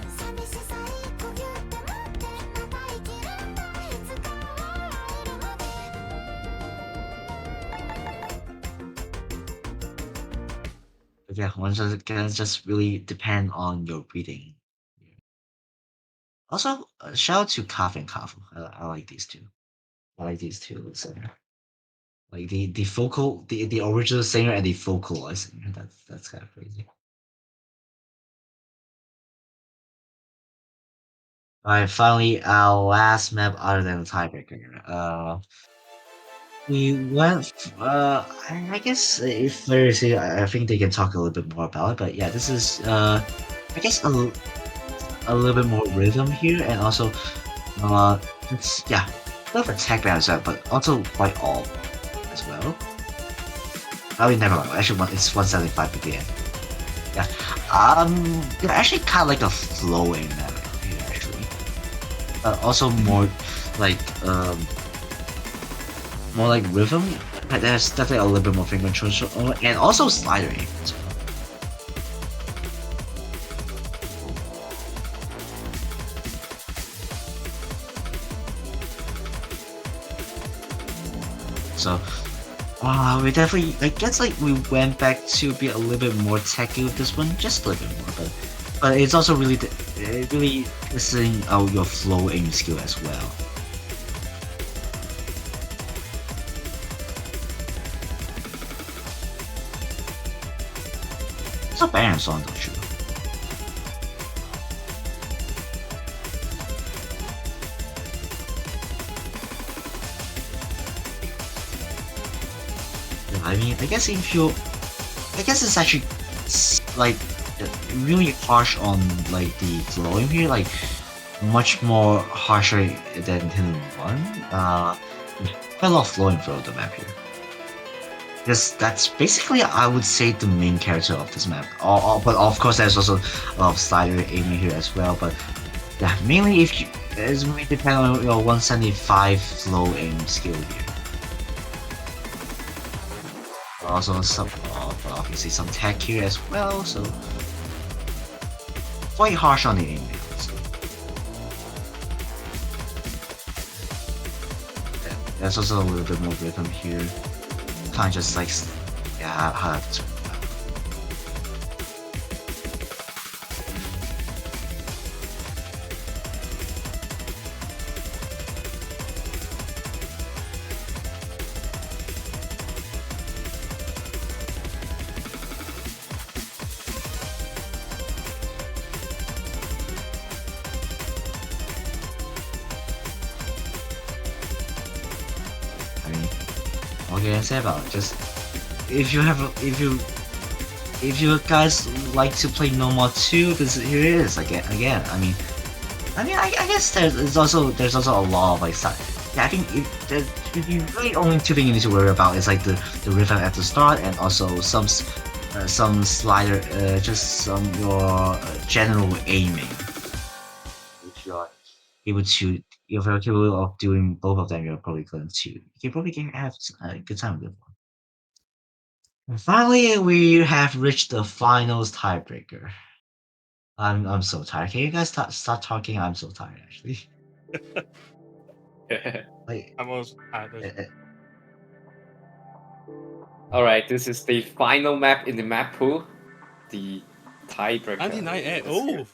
But yeah, one just really depend on your reading. Also, shout out to Kaf and Kaf. I like these two. I like these two. So, like the vocal, the original singer and the vocalized singer. That's kind of crazy. Alright, finally, our last map other than the tiebreaker. We went. I guess if there's, I think they can talk a little bit more about it. But yeah, this is I guess a little bit more rhythm here, and also it's yeah, not for tech band set, but also quite all as well. I mean, never mind. Actually, it's 175 BPM. Yeah, yeah, actually kind of like a flowing map here actually, but also more like rhythm. But there's definitely a little bit more finger control and also slider aim as well. So, we definitely, I guess like we went back to be a little bit more techy with this one, just a little bit more, but it's also really, really missing out your flow aim skill as well. It's a balance on, don't you? Yeah, I mean, I guess it's actually like really harsh on like the flowing here, like much more harsher than Hidden One. Quite a lot of flowing throughout the map here. Because that's basically, I would say, the main character of this map. But of course, there's also a lot of slider aiming here as well. But yeah, mainly it's really depend on your 175 flow aim skill here. Also some obviously some tech here as well, so quite harsh on the aim. So. Yeah, there's also a little bit more rhythm here. Kind of just like, yeah, how to. What can I say about it? Just if you guys like to play No More 2, here it is again. I guess there's also a lot of like yeah, I think the really only two things you need to worry about is like the rhythm at the start and also some slider, just some your general aiming. If you're able to, if you're capable of doing both of them, you're probably going to have a good time with it. And finally, we have reached the finals tiebreaker. I'm so tired. Can you guys start talking? I'm so tired actually. Like, I'm also Alright, this is the final map in the map pool. The tiebreaker. 99. Oh,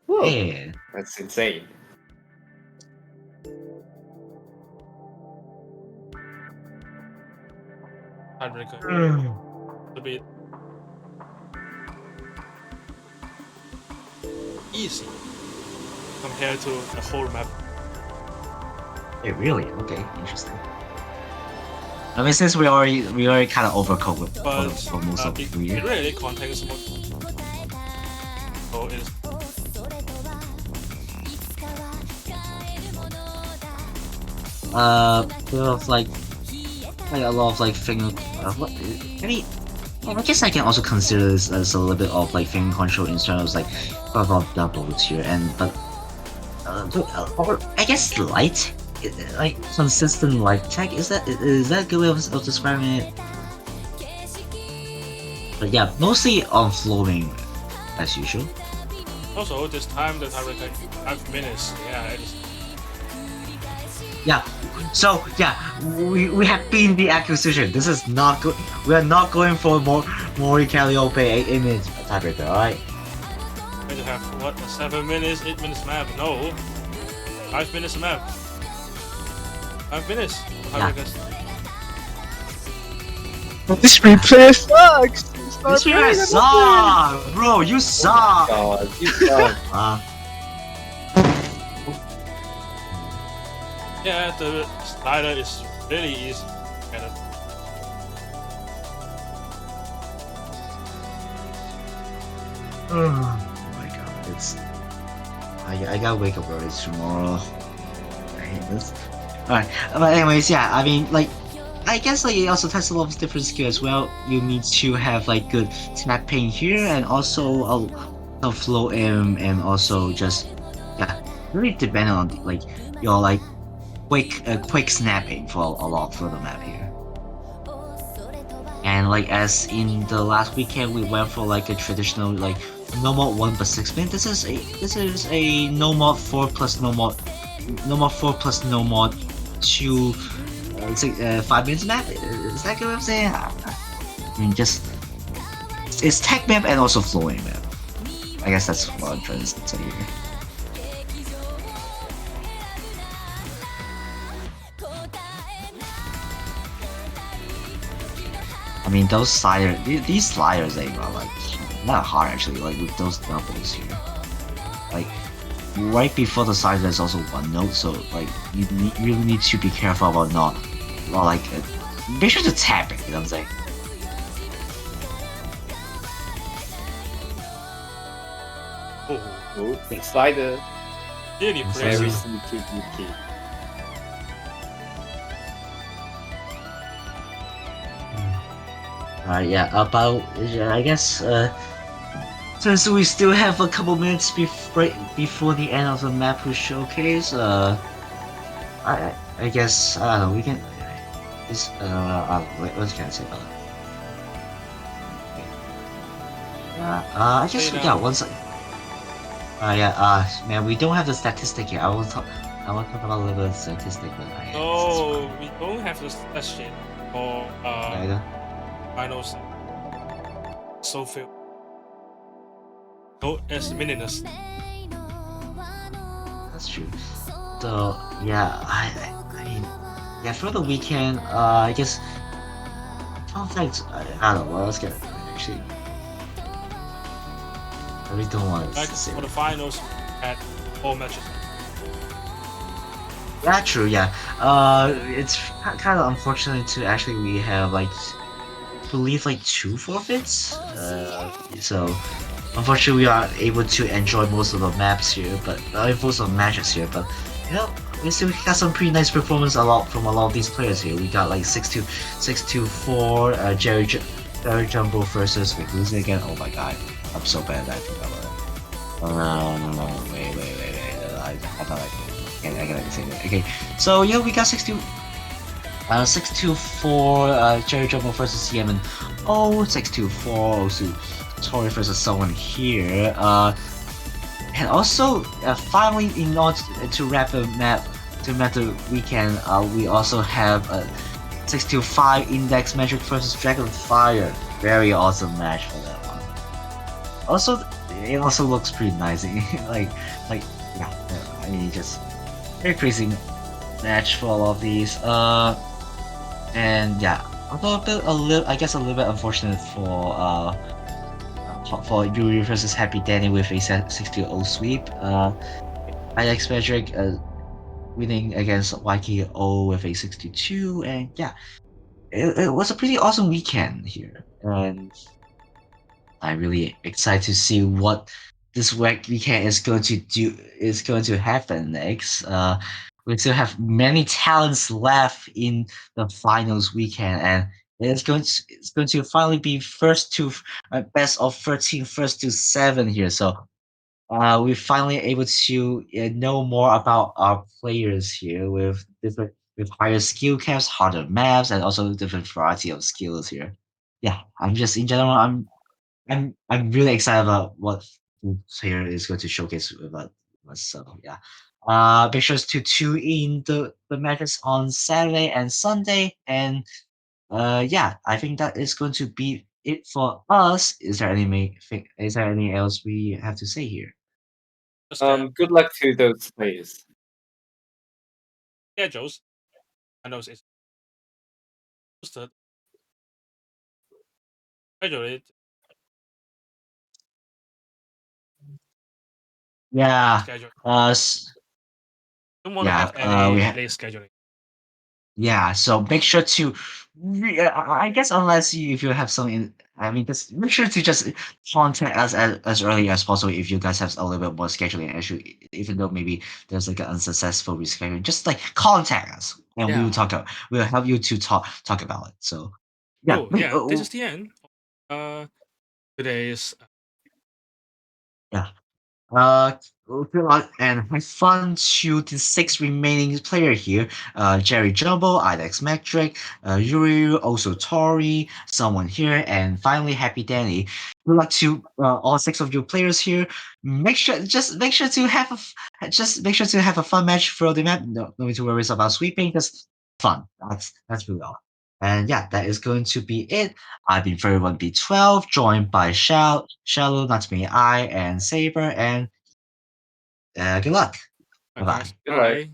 Whoa, yeah. that's insane. tiebreaker. A bit easy compared to the whole map. Hey, really? Okay, interesting. I mean, since we already kind of overcooked with for most of it the year. really contains more. So it's bit of like a lot of like finger. I mean, I guess I can also consider this as a little bit of like finger control in terms of like of doubles here, but or I guess light, like consistent light tech. Is that a good way of describing it? But yeah, mostly on flowing as usual. also this time the tiebreaker 5 minutes. Yeah, Yeah, so yeah, we have been the acquisition. This is not good. We are not going for more Calliope 8 minutes tiebreaker, alright? going to have what, a 7 minutes, 8 minutes map? No, 5 minutes map. 5 minutes. Tiebreakers. This replay sucks! This replay sucks! Bro, you suck! God, you suck. Yeah, the slider is really easy. Kind of. Oh my god, it's... I gotta wake up early tomorrow. I hate this. Alright, but anyways, yeah, I mean, like, I guess like it also tests a lot of different skills as well. You need to have like good snapping here and also a flow aim and also just, yeah, really depending on like your like quick snapping for a lot for the map here. And like as in the last weekend, we went for like a traditional like no mod 1 but 6 min. This is a no mod 4 plus no mod 2 5 minutes map. Is that what I'm saying? I mean, just it's tech map and also flowing map. I guess that's what I'm trying to say here. I mean, those these sliders, they are like not hard actually. Like with those doubles here, like right before the slider, there's also one note, so like you really need to be careful about not like make sure to tap it. You know what I'm saying? Oh, Oh, the slider. really Very Very plays. sneaky. Yeah. I guess since we still have a couple minutes before the end of the Mappool showcase, I guess I don't know. We can this what can I say about it? I guess Say yeah. now. Once man, we don't have the statistic here. I want to talk about a little bit of statistic, but I guess it's No, fine. we don't have that shit for Yeah, I don't. finals. So few. No, it's meaningless. That's true. So yeah, I mean, yeah, for the weekend, I guess fun facts. I don't know what else can I actually. I really don't want to Like say for the it. finals, at 4 matches. Yeah, true. Yeah. It's kind of unfortunate to actually we have like believe like 2 forfeits. So unfortunately we are able to enjoy most of the maps here, but most of the matches here. But you know, we still got some pretty nice performance from a lot of these players here. We got like 6-2, 6-2-4. Jerry Jumbo versus wait, who's it again? Oh my god, I'm so bad at that. Wait. I thought I gotta say that. Okay, so yeah, we got 6-2-4, Jerry Jumbo versus CM and 6-2-4, also Tori versus someone here. And also, finally, in order to wrap the weekend, we also have a 6-2-5 Index Magic versus Dragonfire. Very awesome match for that one. Also, it also looks pretty nice. Yeah, I mean, just very crazy match for all of these. And yeah, I guess a little bit unfortunate for Yuri versus Happy Danny with a 6-0 sweep. Alex Patrick winning against YKO with a 62, and yeah, it was a pretty awesome weekend here, and I'm really excited to see what this weekend is going to happen next. We still have many talents left in the finals weekend, and it's going to finally be best of 13, first to 7 here. So we're finally able to know more about our players here with higher skill caps, harder maps, and also different variety of skills here. Yeah, I'm just in general, I'm really excited about what here is going to showcase about us. So yeah, make sure to tune in the matches on Saturday and Sunday, and yeah, I think that is going to be it for us. Is there anything else we have to say here? Just that Good luck to those players. schedules. I know it's posted. Graduate Yeah, schedule. uh, s- Don't want to yeah, have any we delay scheduling. Yeah, so make sure to, I guess unless if you have something, I mean, just make sure to just contact us as early as possible if you guys have a little bit more scheduling issue, even though maybe there's like an unsuccessful rescheduling, just like contact us and Yeah. we'll help you to talk about it. So yeah, Oh yeah, this is the end. Today's yeah. Good luck and have fun to the 6 remaining player here. Jerry Jumbo, Alex Metric, Yuri, also Tori, someone here, and finally Happy Danny. Good luck to all 6 of you players here. Make sure to have just make sure to have a fun match throughout the map. No need to worry about sweeping. Just fun. That's really all. And yeah, that is going to be it. I've been Fairy1 B12, joined by Shallow, not me, I, and Saber, and good luck. Okay, Bye-bye. guys. Good luck. Bye.